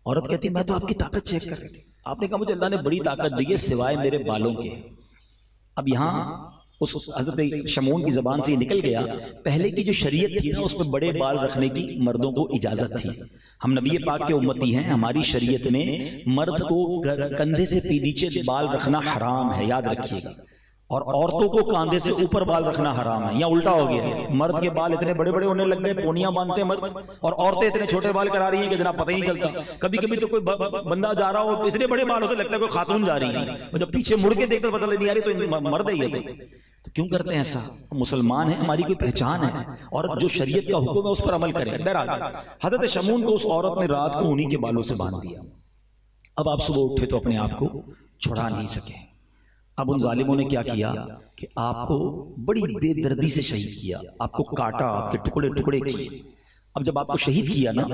عورت کہتی میں تو آپ کی طاقت چیک کر رہی تھی۔ آپ نے کہا مجھے اللہ نے بڑی طاقت دی ہے سوائے میرے بالوں کے۔ اب یہاں اس حضرت شمعون کی زبان سے یہ نکل گیا، پہلے کی جو شریعت تھی نا اس میں بڑے بال رکھنے کی مردوں کو اجازت تھی۔ ہم نبی پاک کے امتی ہیں، ہماری شریعت میں مرد کو کندھے سے نیچے بال رکھنا حرام ہے، یاد رکھیے گا، اور عورتوں کو کاندھے سے اوپر بال رکھنا حرام ہے۔ یا الٹا ہو گیا ہے، مرد کے بال اتنے بڑے بڑے ہونے لگ گئے، پونیاں باندھتے ہیں مرد، اور عورتیں اتنے چھوٹے بال کرا رہی ہیں کہ جناب پتہ ہی نہیں چلتا۔ کبھی کبھی تو کوئی بندہ جا رہا ہو اتنے بڑے بال ہوتے لگتا ہے کوئی خاتون جا رہی ہے، جب پیچھے مڑ کے دیکھتے پتہ نہیں آ رہی تو مرد ہی ہے۔ تو کیوں کرتے ہیں ایسا؟ مسلمان ہیں، ہماری کوئی پہچان ہے، اور جو شریعت کا حکم ہے اس پر عمل کریں۔ بہرحال حضرت شمعون کو اس عورت نے رات کو انہی کے بالوں سے باندھ دیا۔ اب آپ صبح اٹھے تو اپنے آپ کو چھڑا نہیں سکے۔ اب ان ظالموں نے کیا کیا کہ آپ کو بڑی بے دردی سے شہید کیا، آپ کو کاٹا، آپ کے ٹکڑے ٹکڑے کیے۔ اب جب آپ کو شہید کیا نا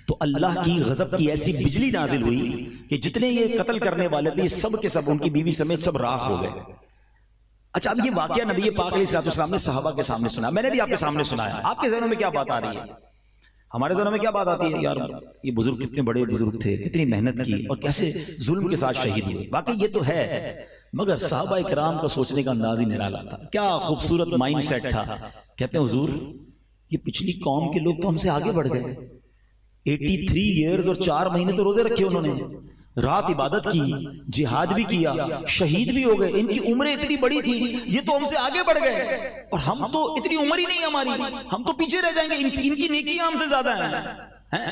تو اللہ کی غضب کی ایسی بجلی نازل ہوئی کہ جتنے یہ قتل کرنے والے تھے سب کے سب ان کی بیوی سمیت سب راکھ ہو گئے۔ اچھا، اب یہ واقعہ نبی پاک علیہ السلام نے صحابہ کے سامنے سنا، میں نے بھی آپ کے سامنے سنایا۔ آپ کے ذہنوں میں کیا بات آ رہی ہے؟ ہمارے ذہنوں میں کیا بات آتی ہے؟ یار یہ بزرگ کتنے بڑے بزرگ تھے، کتنی محنت کی اور کیسے ظلم کے ساتھ شہید ہوئے۔ واقعی یہ تو ہے، مگر صحابہ کرام کا سوچنے کا انداز ہی نرالا تھا۔ کیا خوبصورت مائنڈ سیٹ تھا۔ کہتے ہیں حضور یہ پچھلی قوم کے لوگ تو ہم سے آگے بڑھ گئے، 83 ایئرز اور 4 مہینے تو روزے رکھے انہوں نے، رات عبادت کی، جہاد بھی کیا، شہید بھی ہو گئے، ان کی عمریں اتنی بڑی تھی، یہ تو ہم سے آگے بڑھ گئے، اور ہم تو اتنی عمر ہی نہیں ہماری، ہم تو پیچھے رہ جائیں گے، ان کی نیکیاں ہم سے زیادہ ہیں۔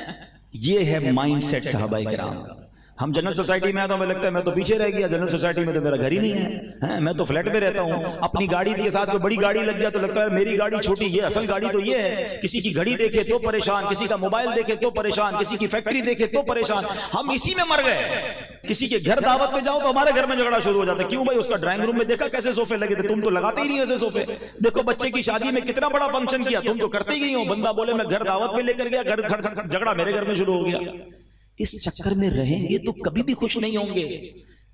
یہ ہے مائنڈ سیٹ صحابہ کرام کا۔ ہم جنرل سوسائٹی میں آتا ہوں، ہمیں لگتا ہے میں تو پیچھے رہ گیا، جنرل سوسائٹی میں تو میرا گھر ہی نہیں ہے، میں تو فلیٹ میں رہتا ہوں، اپنی گاڑی کے ساتھ کوئی بڑی گاڑی لگ جائے تو لگتا ہے میری گاڑی چھوٹی، یہ اصل گاڑی تو یہ ہے۔ کسی کی گھڑی دیکھے تو پریشان، کسی کا موبائل دیکھے تو پریشان، کسی کی فیکٹری دیکھے تو پریشان، ہم اسی میں مر گئے۔ کسی کے گھر دعوت میں جاؤ تو ہمارے گھر میں جھگڑا شروع ہو جاتا ہے، کیوں بھائی اس کا ڈرائنگ روم میں دیکھا کیسے صوفے لگے تھے، تم تو لگاتے ہی نہیں ایسے صوفے، دیکھو بچے کی شادی میں کتنا بڑا فنکشن کیا، تم تو کرتے ہی ہو، بندہ بولے میں گھر دعوت پہ لے کر گیا، جھگڑا میرے گھر میں شروع ہو گیا۔ اس چکر میں رہیں گے تو کبھی بھی خوش نہیں ہوں گے۔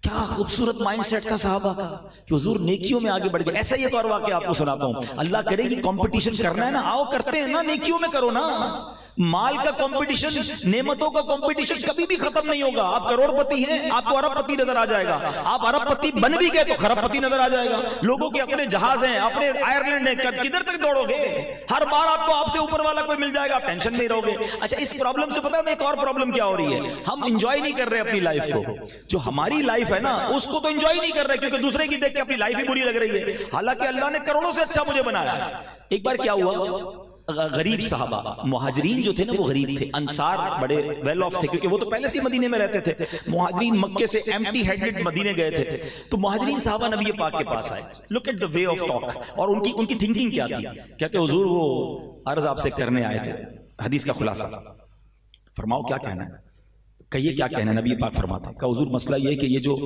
کیا خوبصورت مائنڈ سیٹ تھا صحابہ کا کہ حضور نیکیوں میں آگے بڑھ گئے۔ ایسا ہی ایک اور واقعہ آپ کو سناتا ہوں، اللہ کرے کہ کمپٹیشن کرنا ہے نا، آؤ کرتے ہیں نا، نیکیوں میں کرو نا، مال کا کمپٹیشن، نعمتوں کا کمپٹیشن کبھی بھی ختم نہیں ہوگا. آپ کروڑ پتی ہیں، آپ کو ارب پتی نظر آ جائے گا. آپ ارب پتی بن بھی گئے تو خرب پتی نظر آ جائے گا. لوگوں کے اپنے جہاز ہیں، اپنے آئرلینڈ ہیں، کدھر تک دوڑو گے؟ ہر بار آپ سے اوپر والا کوئی مل جائے گا، ٹینشن نہیں رہو گے. اچھا اس پرابلم سے پتہ ہے ایک اور پرابلم کیا ہو رہی ہے؟ ہم انجوائے نہیں کر رہے اپنی لائف کو. جو ہماری لائف ہے نا اس کو تو انجوائے نہیں کر رہے، کیونکہ دوسرے کی دیکھ کے اپنی لائف ہی بری لگ رہی ہے. حالانکہ اللہ نے کروڑوں سے اچھا مجھے بنایا. ایک بار کیا ہوا، غریب صحابہ، مہاجرین جو تھے نا وہ غریب تھے، انصار بڑے ویل آف تھے کیونکہ وہ تو پہلے سے مدینے میں رہتے تھے. مہاجرین مکے سے ایمٹی ہینڈڈ مدینے گئے تھے. تو مہاجرین صحابہ نبی پاک کے پاس آئے. Look at the way of talk. اور ان کی تھنکنگ کیا تھی؟ کہتے حضور وہ عرض آپ سے کرنے آئے تھے، حدیث کا خلاصہ فرماؤ کیا کہنا ہے. کہیے کیا کہنا ہے. نبی پاک فرماتے ہیں کہ حضور مسئلہ یہ ہے کہ یہ جو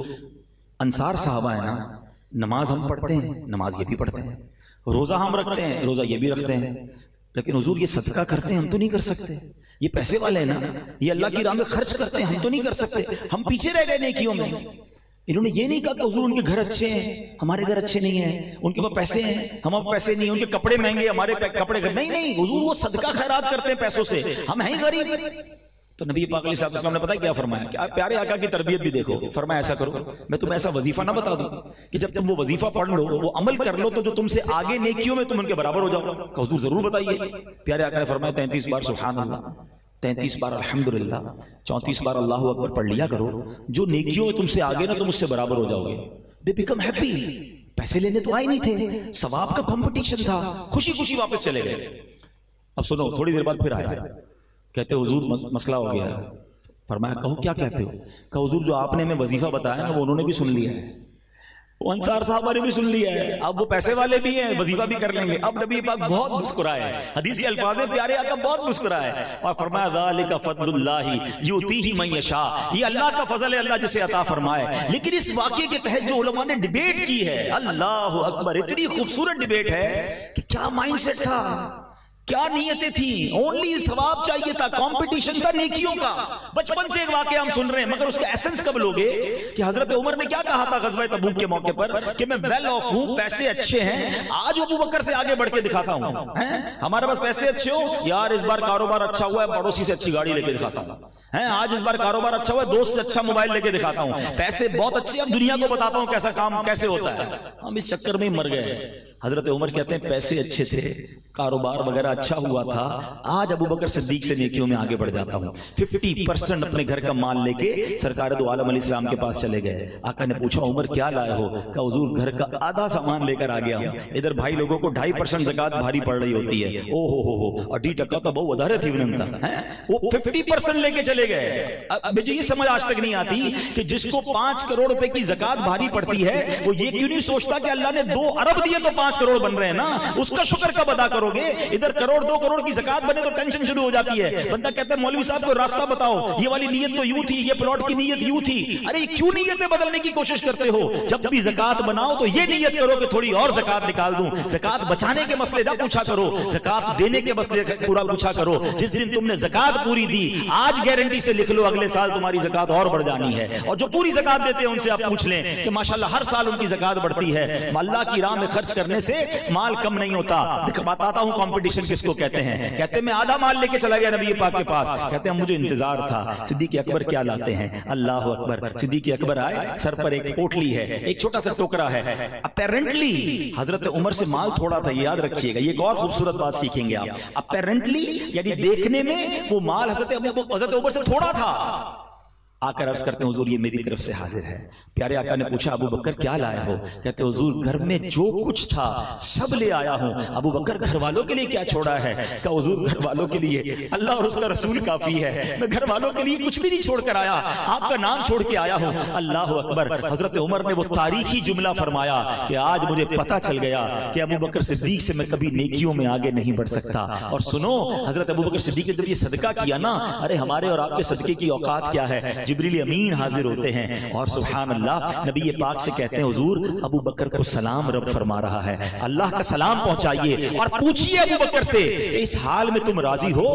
انصار صحابہ ہیں نا، نماز ہم پڑھتے ہیں، نماز یہ بھی پڑھتے ہیں، روزہ ہم رکھتے ہیں، روزہ یہ بھی رکھتے ہیں، لیکن حضور یہ صدقہ کرتے ہیں ہم تو نہیں کر سکتے. یہ پیسے والے ہیں نا، یہ اللہ کی راہ میں خرچ کرتے ہیں ہم تو نہیں کر سکتے. ہم پیچھے رہ گئے نیکیوں میں. انہوں نے یہ نہیں کہا کہ حضور ان کے گھر اچھے ہیں ہمارے گھر اچھے نہیں ہیں، ان کے پاس پیسے ہیں ہمارے پیسے نہیں، ان کے کپڑے مہنگے ہمارے کپڑے نہیں حضور وہ صدقہ خیرات کرتے ہیں پیسوں سے، ہم ہیں غریب. تو نبی پاک علیہ السلام نے پتہ کیا فرمایا؟ کہ آپ پیارے آقا کی تربیت بھی دیکھو. فرمایا ایسا کرو، میں تمہیں ایسا وظیفہ نہ بتا دوں کہ جب تم وہ وظیفہ پڑھ لو، وہ عمل کر لو، تو جو تم سے آگے نیکیوں میں تم ان کے برابر ہو جاؤ. کہ حضور ضرور بتائیے. پیارے آقا نے فرمایا 33 بار سبحان اللہ، 33 بار الحمدللہ، 34 بار اللہ اکبر پڑھ لیا کرو. جو نیکیوں میں تم سے آگے نا تم اس سے برابر ہو جاؤ گے. They become happy. پیسے لینے تو آئے نہیں تھے، ثواب کا کمپٹیشن تھا، خوشی خوشی واپس چلے گئے. اب سنو، تھوڑی دیر بعد پھر آیا. کہتے حضور مسئلہ ہو گیا. فرمایا کہو کیا کہتے ہو؟ کہ حضور جو آپ نے ہمیں وظیفہ بتایا نا وہ انہوں نے بھی سن لیا ہے، وہ انصار صحابہ نے بھی سن لیا ہے. اب وہ پیسے والے بھی ہیں، وظیفہ بھی کر لیں گے. اب نبی پاک بہت مسکرائے. حدیث کے الفاظ ہیں پیارے آقا بہت مسکرائے اور فرمایا ذالک فضل اللہ یؤتیہ من یشاء. یہ اللہ کا فضل ہے، اللہ جسے عطا فرمائے. لیکن اس واقعے کے تحت جو علماء نے ڈیبیٹ کی ہے، اللہ اکبر، اتنی خوبصورت ڈیبیٹ ہے کہ کیا مائنڈ سیٹ تھا، کیا نیتیں تھیں. اونلی ثواب چاہیے تھا، کمپٹیشن تھا نیکیوں کا. بچپن سے ایک واقعہ ہم سن رہے ہیں، مگر اس کا ایسنس کب لوگے؟ کہ حضرت عمر نے کیا کہا تھا غزوہ تبوک کے موقع پر کہ میں ویل آف ہوں، پیسے اچھے ہیں، آج ابو بکر سے آگے بڑھ کے دکھاتا ہوں. ہمارے پاس پیسے اچھے ہو یار، اس بار کاروبار اچھا ہوا ہے، پڑوسی سے اچھی گاڑی لے کے دکھاتا ہوں. آج اس بار کاروبار اچھا ہوا ہے، دوست سے اچھا موبائل لے کے دکھاتا ہوں. پیسے بہت اچھے، اب دنیا کو بتاتا ہوں کیسا کام کیسے ہوتا ہے. ہم اس چکر میں مر گئے. حضرت عمر کہتے ہیں پیسے اچھے تھے، کاروبار وغیرہ اچھا ہوا تھا، آج ابو بکر صدیق سے نیکیوں میں آگے بڑھ جاتا ہوں. 50% اپنے گھر کا مال لے کے سرکار دو عالم علیہ السلام کے پاس چلے گئے. آقا نے پوچھا عمر کیا لائے ہو؟ کہ حضور گھر کا آدھا سامان لے کر آ گیا ہوں. ادھر بھائی لوگوں کو 2.5% زکات بھاری پڑ رہی ہوتی ہے. او ہو 2.5% تو بہت ادھارے تھی وہ 50% لے کے چلے گئے. مجھے یہ سمجھ آج تک نہیں آتی کہ جس کو 5 کروڑ روپے کی زکات بھاری پڑتی ہے وہ یہ کیوں نہیں سوچتا کہ اللہ نے 2 ارب دیے تو 5 کروڑ بن رہے ہیں نا، اس کا شکر کب ادا کرو گے؟ ادھر کروڑ 2 کروڑ کی زکات بنے تو ٹینشن شروع ہو جاتی ہے. بندہ کہتا ہے مولوی صاحب کو راستہ بتاؤ، یہ والی نیت تو یوں تھی، یہ پلاٹ کی نیت یوں تھی. ارے کیوں نیتیں بدلنے کی کوشش کرتے ہو؟ جب بھی زکات بناؤ تو یہ نیت کرو کہ تھوڑی اور زکات نکال دوں. زکات بچانے کے مسئلے نہ پوچھا کرو، زکات دینے کے مسئلے پورا پوچھا کرو. جس دن تم نے زکات پوری دی، آج گارنٹی سے لکھ لو اگلے سال تمہاری زکات اور بڑھ جانی ہے. اور جو پوری زکات دیتے ہیں ان سے آپ پوچھ لیں کہ ماشاءاللہ ہر سال ان کی زکات بڑھتی ہے. اللہ کی راہ میں خرچ کرنے سے مال کم نہیں ہوتا. بتاتا ہوں کمپٹیشن کس کو کہتے ہیں. کہتے ہیں میں آدھا مال لے کے چلا گیا نبی پاک کے پاس. کہتے ہیں مجھے انتظار تھا صدیق اکبر کیا لاتے ہیں. اللہ اکبر. صدیق اکبر آئے، سر پر ایک پوٹلی ہے، ایک چھوٹا سا ٹوکرا ہے. اپیرنٹلی حضرت عمر سے مال تھوڑا تھا، یہ یاد رکھیے گا، یہ ایک اور خوبصورت بات سیکھیں گے آپ. اپیرنٹلی یعنی دیکھنے میں وہ مال حضرت عمر سے تھوڑا تھا. آ کر عرض کرتے ہیں حضور یہ میری طرف سے حاضر ہے. پیارے آقا نے پوچھا ابو بکر کیا لایا ہو؟ کہتے ہیں حضور گھر میں جو کچھ تھا سب لے آیا ہوں. ابو بکر گھر والوں کے لیے کیا چھوڑا ہے؟ کہ حضور گھر والوں کے لیے اللہ اور اس کا رسول کافی ہے، میں گھر والوں کے لیے کچھ بھی نہیں چھوڑ کر آیا، آپ کا نام چھوڑ کے آیا ہوں. اللہ اکبر. حضرت عمر نے وہ تاریخی جملہ فرمایا کہ آج مجھے پتا چل گیا کہ ابو بکر صدیق سے میں کبھی نیکیوں میں آگے نہیں بڑھ سکتا. اور سنو حضرت ابو بکر صدیق نے جب یہ صدقہ کیا نا، ارے ہمارے اور آپ کے صدقے کی اوقات کیا ہے. جبریل امین حاضر ہوتے ہیں اور سبحان اللہ نبی پاک سے کہتے ہیں حضور ابو بکر کو سلام رب فرما رہا ہے، اللہ کا سلام پہنچائیے اور پوچھئے ابو بکر سے کہ اس حال میں تم راضی ہو؟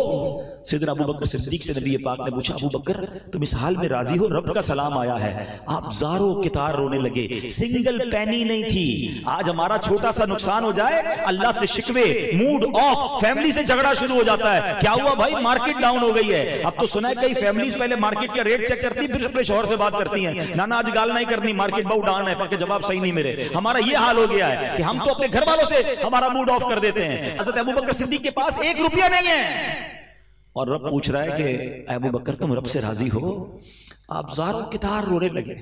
سیدنا ابو بکر صدیق سے نبی پاک نے پوچھا ابو بکر تم اس حال میں راضی ہو؟ رب کا سلام آیا ہے۔ آپ زاروں کتار رونے لگے، سنگل پینی نہیں تھی۔ آج ہمارا چھوٹا سا نقصان ہو جائے اللہ سے شکوے، موڈ آف، فیملی سے جھگڑا شروع ہو جاتا ہے، کیا ہوا بھائی مارکیٹ ڈاؤن ہو گئی ہے۔ اب تو سنا ہے کئی فیملیز پہلے مارکیٹ کا ریٹ چیک کرتی پھر اپنے شوہر سے بات کرتی ہیں، نانا آج گال نہیں کرنی، مارکیٹ بہت ڈاؤن ہے، کہ جواب صحیح نہیں میرے۔ ہمارا یہ حال ہو گیا ہے کہ ہم تو اپنے گھر والوں سے ہمارا موڈ آف کر دیتے ہیں۔ حضرت ابوبکر صدیق کے پاس 1 روپیہ نہیں ہے اور رب پوچھ رہا ہے کہ اے ابوبکر تم رب سے راضی ہو؟ آپ زاروں کتار رونے لگے،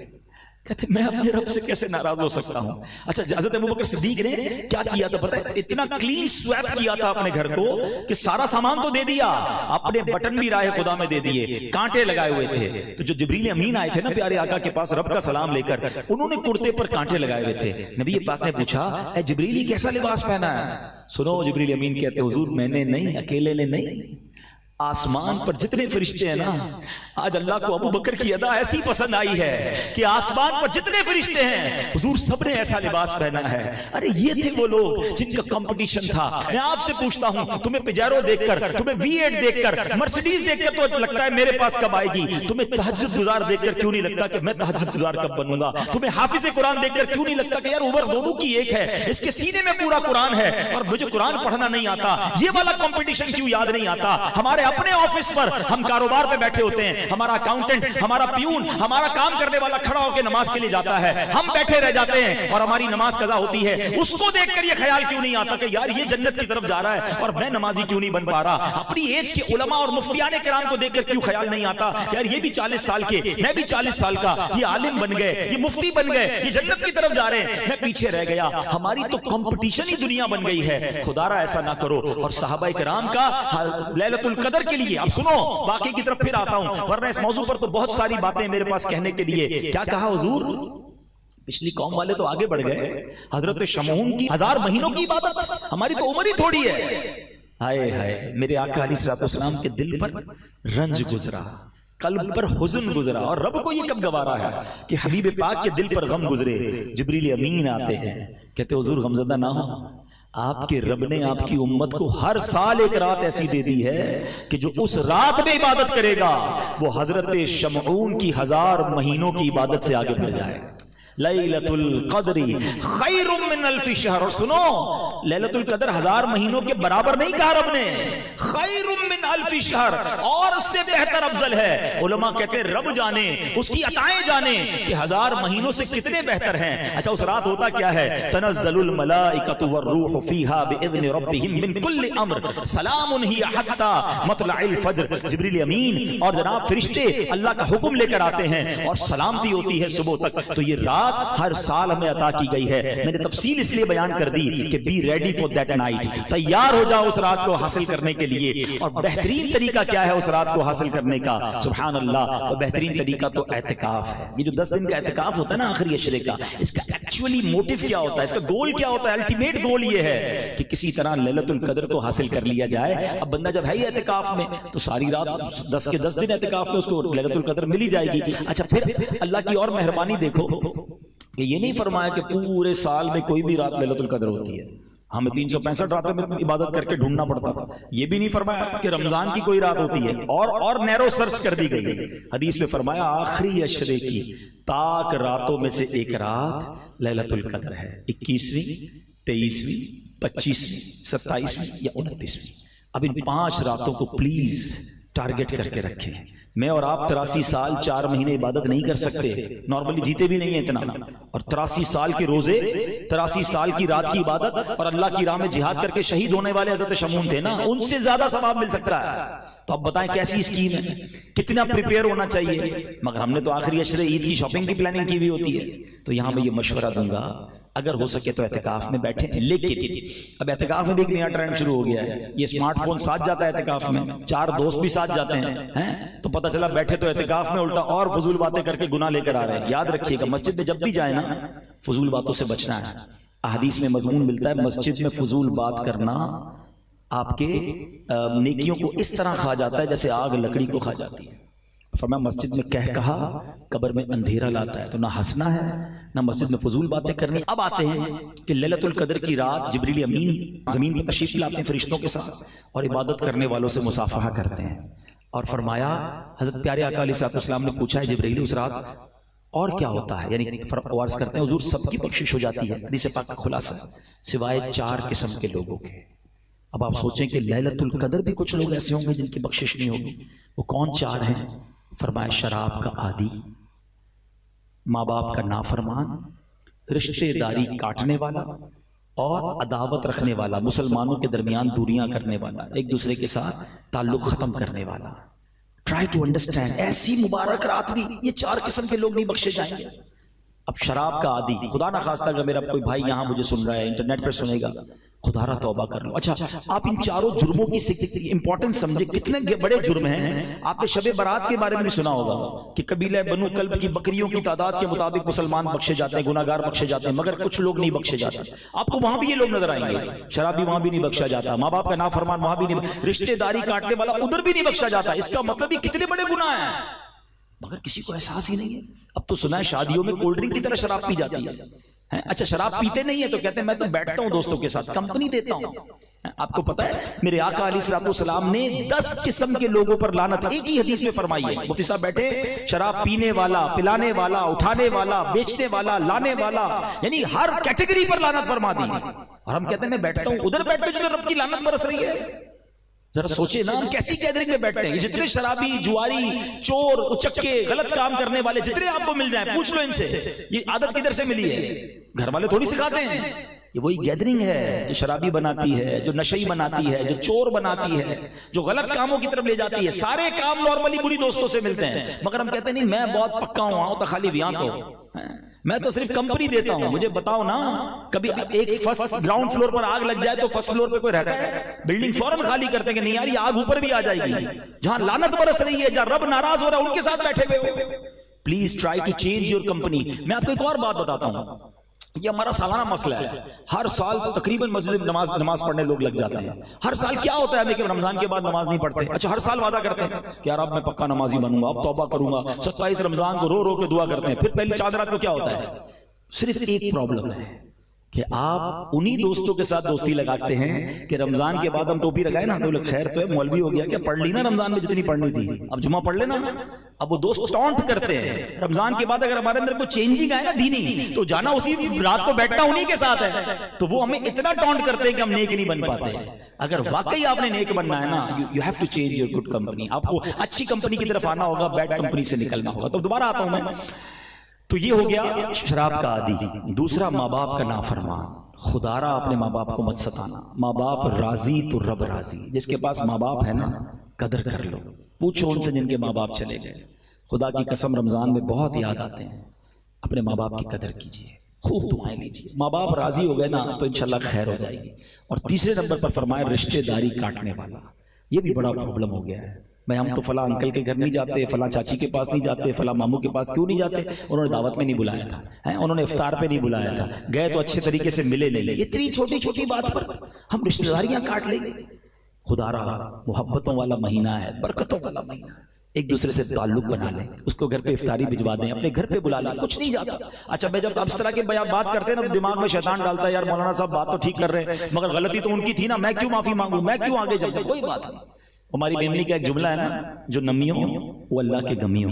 کہتے میں اپنے رب سے کیسے ناراض ہو سکتا ہوں۔ اچھا حضرت ابوبکر صدیق نے کیا کیا تھا پتہ ہے؟ اتنا کلین سویپ کیا تھا اپنے گھر کو کہ سارا سامان تو دے دیا، اپنے بٹن بھی راہ خدا میں دے دیے، کانٹے لگائے ہوئے تھے۔ تو جو جبریل امین آئے تھے نا پیارے آقا کے پاس رب کا سلام لے کر، انہوں نے کرتے پر کانٹے لگائے ہوئے تھے۔ نبی پاک نے پوچھا اے جبریل کیسا لباس پہنا ہے؟ سنو جبریل امین کہتے حضور میں نے نہیں، اکیلے نے نہیں، آسمان پر جتنے فرشتے ہیں نا، آج اللہ کو ابو بکر کی ادا ایسی پسند آئی ہے کہ آسمان پر جتنے فرشتے ہیں حضور سب نے ایسا لباس پہنا ہے۔ ارے یہ تھے وہ لوگ جن کا کمپٹیشن تھا۔ میں آپ سے پوچھتا ہوں تمہیں پجیرو دیکھ کر، تمہیں V8 دیکھ کر، مرسیڈیز دیکھ کر تو لگتا ہے میرے پاس کب آئے گی؟ تمہیں تہجد گزار دیکھ کر کیوں نہیں لگتا کہ میں تہجد گزار کب بنوں گا؟ تمہیں حافظ قرآن دیکھ کر کیوں نہیں لگتا کہ یار عمر دونوں کی ایک ہے، اس کے سینے میں پورا قرآن ہے اور مجھے قرآن پڑھنا نہیں آتا؟ یہ والا کمپٹیشن کیوں یاد نہیں آتا؟ ہمارے اپنے آفس پر ہم کاروبار پہ بیٹھے ہوتے ہیں، ہمارا اکاؤنٹنٹ، ہمارا پیون، ہمارا کام کرنے والا کھڑا ہو کے نماز کے لیے جاتا ہے، ہم بیٹھے رہ جاتے ہیں اور ہماری نماز قضا ہوتی ہے۔ اس کو دیکھ کر یہ خیال کیوں نہیں آتا کہ یار یہ جنت کی طرف جا رہا ہے اور میں نمازی کیوں نہیں بن پا رہا؟ اپنی ایج کے علماء اور مفتیان کرام کو دیکھ کر کیوں خیال نہیں آتا یار یہ بھی 40 سال کے، میں بھی 40 سال کا، یہ عالم بن گئے، یہ مفتی بن گئے، یہ جنت کی طرف جا رہے ہیں، میں پیچھے رہ گیا۔ ہماری تو کمپٹیشن ہی دنیا بن گئی ہے۔ خدا را ایسا نہ کرو۔ اور صحابہ کرام کا لیلۃ القدر کے لیے اب سنو، باقی کی طرف پھر آتا ہوں ورنہ اس موضوع پر تو بہت ساری باتیں میرے پاس کہنے کے لیے۔ کیا کہا حضور؟ پچھلی قوم والے تو آگے بڑھ گئے، حضرت شمعون کی 1000 مہینوں کی عبادت، ہماری تو عمر ہی تھوڑی ہے۔ ہائے ہائے میرے آقا علیہ الصلوۃ والسلام کے دل پر رنج گزرا، قلب پر حزن گزرا، اور رب کو یہ کب گوارا ہے کہ حبیب پاک کے دل پر غم گزرے۔ جبریل امین آتے ہیں، کہتے حضور غمزدہ نہ ہو، آپ کے رب نے آپ کی امت کو ہر سال ایک رات ایسی دے دی ہے کہ جو اس رات میں عبادت کرے گا وہ حضرت شمعون کی 1000 مہینوں کی عبادت سے آگے بڑھ جائے۔ لیلۃ القدر خیر من الف شہر، اور سنو لیلۃ القدر 1000 مہینوں کے برابر نہیں کہا رب نے، خیر من الف شہر، اور اس سے بہتر افضل ہے۔ علماء کہتے ہیں رب جانے، اس کی عطائیں جانے کہ 1000 مہینوں سے کتنے بہتر ہیں۔ اچھا اس رات ہوتا کیا ہے؟ تنزل الملائکۃ والروح فیہا باذن ربہم من کل امر سلام ہی حتی مطلع الفجر۔ جبریل امین اور جناب فرشتے اللہ کا حکم لے کر آتے ہیں اور سلامتی ہوتی ہے صبح تک۔ تو یہ رات ہر سال ہمیں عطا کی گئی ہے۔ میں نے تفصیل اس لیے بیان کر دی کہ be ready for that night, تیار ہو جاؤ اس رات کو حاصل کرنے کے لیے۔ اور بہترین طریقہ کیا ہے اس رات کو حاصل کرنے کا؟ سبحان اللہ، اور بہترین طریقہ تو اعتکاف ہے۔ یہ جو 10 دن کا اعتکاف ہوتا ہے نا آخری عشرے کا، اس کا ایکچولی موٹیو کیا ہوتا ہے، اس کا گول کیا ہوتا ہے؟ الٹیمیٹ گول یہ ہے کہ کسی طرح لیلۃ القدر کو حاصل کر لیا جائے۔ اب بندہ جب ہے ہی اعتکاف میں تو ساری رات 10 کے 10 دن اعتکاف میں اس کو لیلۃ القدر مل ہی جائے گی۔ اچھا پھر اللہ کی اور مہربانی دیکھو کہ یہ نہیں فرمایا کہ پورے سال میں کوئی بھی رات لیلۃ القدر ہوتی ہے، ہمیں 365 راتوں میں عبادت کر کے ڈھونڈنا پڑتا تھا۔ یہ بھی نہیں فرمایا کہ رمضان کی کوئی رات ہوتی ہے، اور نیرو سرچ کر دی گئی۔ حدیث میں فرمایا آخری عشرے کی تاک راتوں میں سے ایک رات لیلۃ القدر ہے، 21ویں، 23ویں، 25ویں، 27ویں یا 29ویں۔ اب ان 5 راتوں کو پلیز ٹارگٹ کر کے رکھیں۔ میں اور آپ 83 سال 4 مہینے عبادت نہیں کر سکتے، نارملی جیتے بھی نہیں ہیں اتنا، اور 83 سال کے روزے، 83 سال کی رات کی عبادت، اور اللہ کی راہ میں جہاد کر کے شہید ہونے والے حضرت شمعون تھے نا، ان سے زیادہ ثواب مل سکتا ہے۔ تو اب بتائیں کیسی اسکیم ہے، کتنا پریپیئر ہونا چاہیے؟ مگر ہم نے تو آخری عشرے عید کی شاپنگ کی پلاننگ کی بھی ہوتی ہے۔ تو یہاں میں یہ مشورہ دوں گا اگر ہو سکے تو اعتکاف میں بیٹھیں، لیکن اب اعتکاف میں بھی ایک نیا ٹرینڈ شروع ہو گیا ہے، یہ اسمارٹ فون ساتھ جاتا ہے اعتکاف میں، 4 دوست بھی ساتھ جاتے ہیں، تو پتہ چلا بیٹھے تو اعتکاف میں الٹا اور فضول باتیں کر کے گناہ لے کر آ رہے ہیں۔ یاد رکھیے گا مسجد میں جب بھی جائیں نا فضول باتوں سے بچنا ہے۔ احادیث میں مضمون ملتا ہے مسجد میں فضول بات کرنا آپ کے نیکیوں کو اس طرح کھا جاتا ہے جیسے آگ لکڑی کو کھا جاتی ہے۔ فرمایا مسجد میں کہہ کہا قبر میں اندھیرا لاتا ہے، تو نہ ہنسنا ہے نہ مسجد میں فضول باتیں کرنی۔ اب آتے ہیں کہ لیلۃ القدر کی رات جبریل امین زمین پر تشریف لاتے ہیں فرشتوں کے ساتھ اور عبادت کرنے والوں سے مصافحہ کرتے ہیں، اور فرمایا حضرت پیارے آقا علیہ السلام نے پوچھا ہے جبریل اس رات اور کیا ہوتا ہے؟ یعنی عرض کرتے ہیں حضور سب کی بخشش ہو جاتی ہے، حدیث پاک کا خلاصہ سوائے 4 قسم کے لوگوں کے۔ اب آپ سوچیں کہ لیلۃ القدر بھی کچھ لوگ ایسے ہوں گے جن کی بخشش نہیں ہوگی، وہ کون 4 ہیں؟ فرمایا شراب کا عادی، ماں باپ کا نافرمان، رشتے داری کاٹنے والا اور عداوت رکھنے والا، مسلمانوں کے درمیان دوریاں کرنے والا، ایک دوسرے کے ساتھ تعلق ختم کرنے والا۔ ٹرائی ٹو انڈرسٹینڈ، ایسی مبارک رات بھی یہ 4 قسم کے لوگ نہیں بخشے جائیں گے۔ اب شراب کا عادی، خدا نہ خواستہ اگر میرا کوئی بھائی یہاں مجھے سن رہا ہے انٹرنیٹ پر سنے گا، خدا را توبہ کر لو۔ اچھا آپ ان 4 جرموں کی امپورٹنس سمجھے، کتنے بڑے جرم ہیں۔ آپ نے شب برات کے بارے میں بھی سنا ہوگا کہ قبیلہ بنو کلب کی بکریوں کی تعداد کے مطابق مسلمان بخشے جاتے ہیں، گناہگار بخشے جاتے ہیں، مگر کچھ لوگ نہیں بخشے جاتے۔ آپ کو وہاں بھی یہ لوگ نظر آئیں گے، شرابی وہاں بھی نہیں بخشا جاتا، ماں باپ کا نافرمان وہاں بھی نہیں، رشتے داری کاٹنے والا ادھر بھی نہیں بخشا جاتا۔ اس کا مطلب یہ کتنے بڑے گناہ ہیں، مگر کسی کو احساس ہی نہیں ہے۔ اب تو سنا ہے شادیوں میں کولڈ ڈرنک کی طرح شراب پی جاتی ہے۔ اچھا شراب پیتے نہیں ہے تو کہتے ہیں میں تو بیٹھتا ہوں دوستوں کے ساتھ، کمپنی دیتا ہوں۔ آپ کو پتا ہے میرے آقا علیہ السلام نے 10 قسم کے لوگوں پر لعنت ایک ہی حدیث میں فرمائی ہے۔ مفتی صاحب بیٹھے، شراب پینے والا، پلانے والا، اٹھانے والا، بیچنے والا، لانے والا، یعنی ہر کیٹیگری پر لعنت فرما دی۔ اور ہم کہتے ہیں میں بیٹھتا ہوں، ادھر بیٹھتے جو رب کی لعنت برس رہی ہے۔ ذرا سوچے نا ہم کیسی گیدرنگ میں بیٹھتے ہیں۔ جتنے شرابی، جواری، چور، اچکے، غلط کام کرنے والے جتنے آپ کو مل جائیں پوچھ لو ان سے یہ عادت کدھر سے ملی ہے۔ گھر والے تھوڑی سکھاتے ہیں، یہ وہی گیدرنگ ہے جو شرابی بناتی ہے، جو نشئی بناتی ہے، جو چور بناتی ہے، جو غلط کاموں کی طرف لے جاتی ہے۔ سارے کام نارملی بری دوستوں سے ملتے ہیں، مگر ہم کہتے ہیں نہیں میں بہت پکا ہوں، آؤ تو خالی بیان تو میں تو صرف کمپنی دیتا ہوں۔ مجھے بتاؤ نا کبھی ایک فرسٹ گراؤنڈ فلور پر آگ لگ جائے تو فرسٹ فلور پہ کوئی رہتا ہے؟ بلڈنگ فوراً خالی کرتے ہیں کہ نہیں یار یہ آگ اوپر بھی آ جائے گی۔ جہاں لعنت برس رہی ہے، جہاں رب ناراض ہو رہا ہے، ان کے ساتھ بیٹھے ہوئے ہو۔ Please try to change your company. میں آپ کو ایک اور بات بتاتا ہوں، یہ ہمارا سالانہ مسئلہ ہے۔ ہر سال تقریباً مسجد نماز پڑھنے لوگ لگ جاتے ہیں۔ ہر سال کیا ہوتا ہے ہمیں کہ رمضان کے بعد نماز نہیں پڑھتے؟ اچھا ہر سال وعدہ کرتے ہیں کہ یار اب میں پکا نمازی بنوں گا، اب توبہ کروں گا۔ 27 رمضان کو رو رو کے دعا کرتے ہیں، پھر پہلی 4 رات کو کیا ہوتا ہے؟ صرف ایک پرابلم ہے کہ آپ انہی دوستوں کے ساتھ دوستی لگاتے ہیں کہ رمضان کے بعد ہم ٹوپی لگائے نا تو خیر تو ہے مولوی ہو گیا کیا، پڑھ لی نا رمضان میں جتنی پڑھنی تھی، اب جمعہ پڑھ لینا۔ اب وہ دوست ٹونٹ کرتے ہیں رمضان کے بعد اگر ہمارے اندر کوئی چینجنگ آئے نا دینی تو جانا اسی رات کو بیٹھنا انہی کے ساتھ ہے، تو وہ ہمیں اتنا ٹونٹ کرتے ہیں کہ ہم نیک نہیں بن پاتے۔ اگر واقعی آپ نے نیک بننا ہے نا you have to change your good company, آپ کو اچھی کمپنی کی طرف آنا ہوگا، بیڈ کمپنی سے نکلنا ہوگا۔ تو دوبارہ آتا ہوں میں، تو یہ ہو گیا شراب کا عادی۔ دوسرا ماں باپ کا نافرمان، خدا را اپنے ماں باپ کو مت ستانا۔ ماں باپ راضی تو رب راضی۔ جس کے پاس ماں باپ ہے نا قدر کر لو، پوچھو ان سے جن کے ماں باپ چلے گئے۔ خدا کی قسم رمضان میں بہت یاد آتے ہیں، اپنے ماں باپ کی قدر کیجیے، خوب دعائیں لیجیے۔ ماں باپ راضی ہو گئے نا تو انشاءاللہ خیر ہو جائے گی۔ اور تیسرے نمبر پر فرمایا رشتے داری کاٹنے والا، یہ بھی بڑا پرابلم ہو گیا ہے۔ میں ہم تو فلاں انکل کے گھر نہیں جاتے، فلاں چاچی کے پاس نہیں جاتے، فلاں ماموں کے پاس کیوں نہیں جاتے؟ انہوں نے دعوت میں نہیں بلایا تھا، انہوں نے افطار پہ نہیں بلایا تھا، گئے تو اچھے طریقے سے ملے نہیں۔ اتنی چھوٹی چھوٹی بات پر ہم رشتہ داریاں کاٹ لیں گے۔ خدا را محبتوں والا مہینہ ہے، برکتوں والا مہینہ ہے، ایک دوسرے سے تعلق بنا لیں، اس کو گھر پہ افطاری بھجوا دیں، اپنے گھر پہ بلا لیں، کچھ نہیں جاتا۔ اچھا میں جب اس طرح کے بات کرتے ہیں نا تو دماغ میں شیطان ڈالتا ہے یار مولانا صاحب بات تو ٹھیک کر رہے ہیں مگر غلطی تو ان کی تھی نا، میں کیوں معافی مانگوں، میں کیوں آگے جاؤں؟ کوئی بات نہیں۔ ہماری بیمنی کا ایک جملہ ہے نا، جو نمیوں وہ اللہ کے گمیوں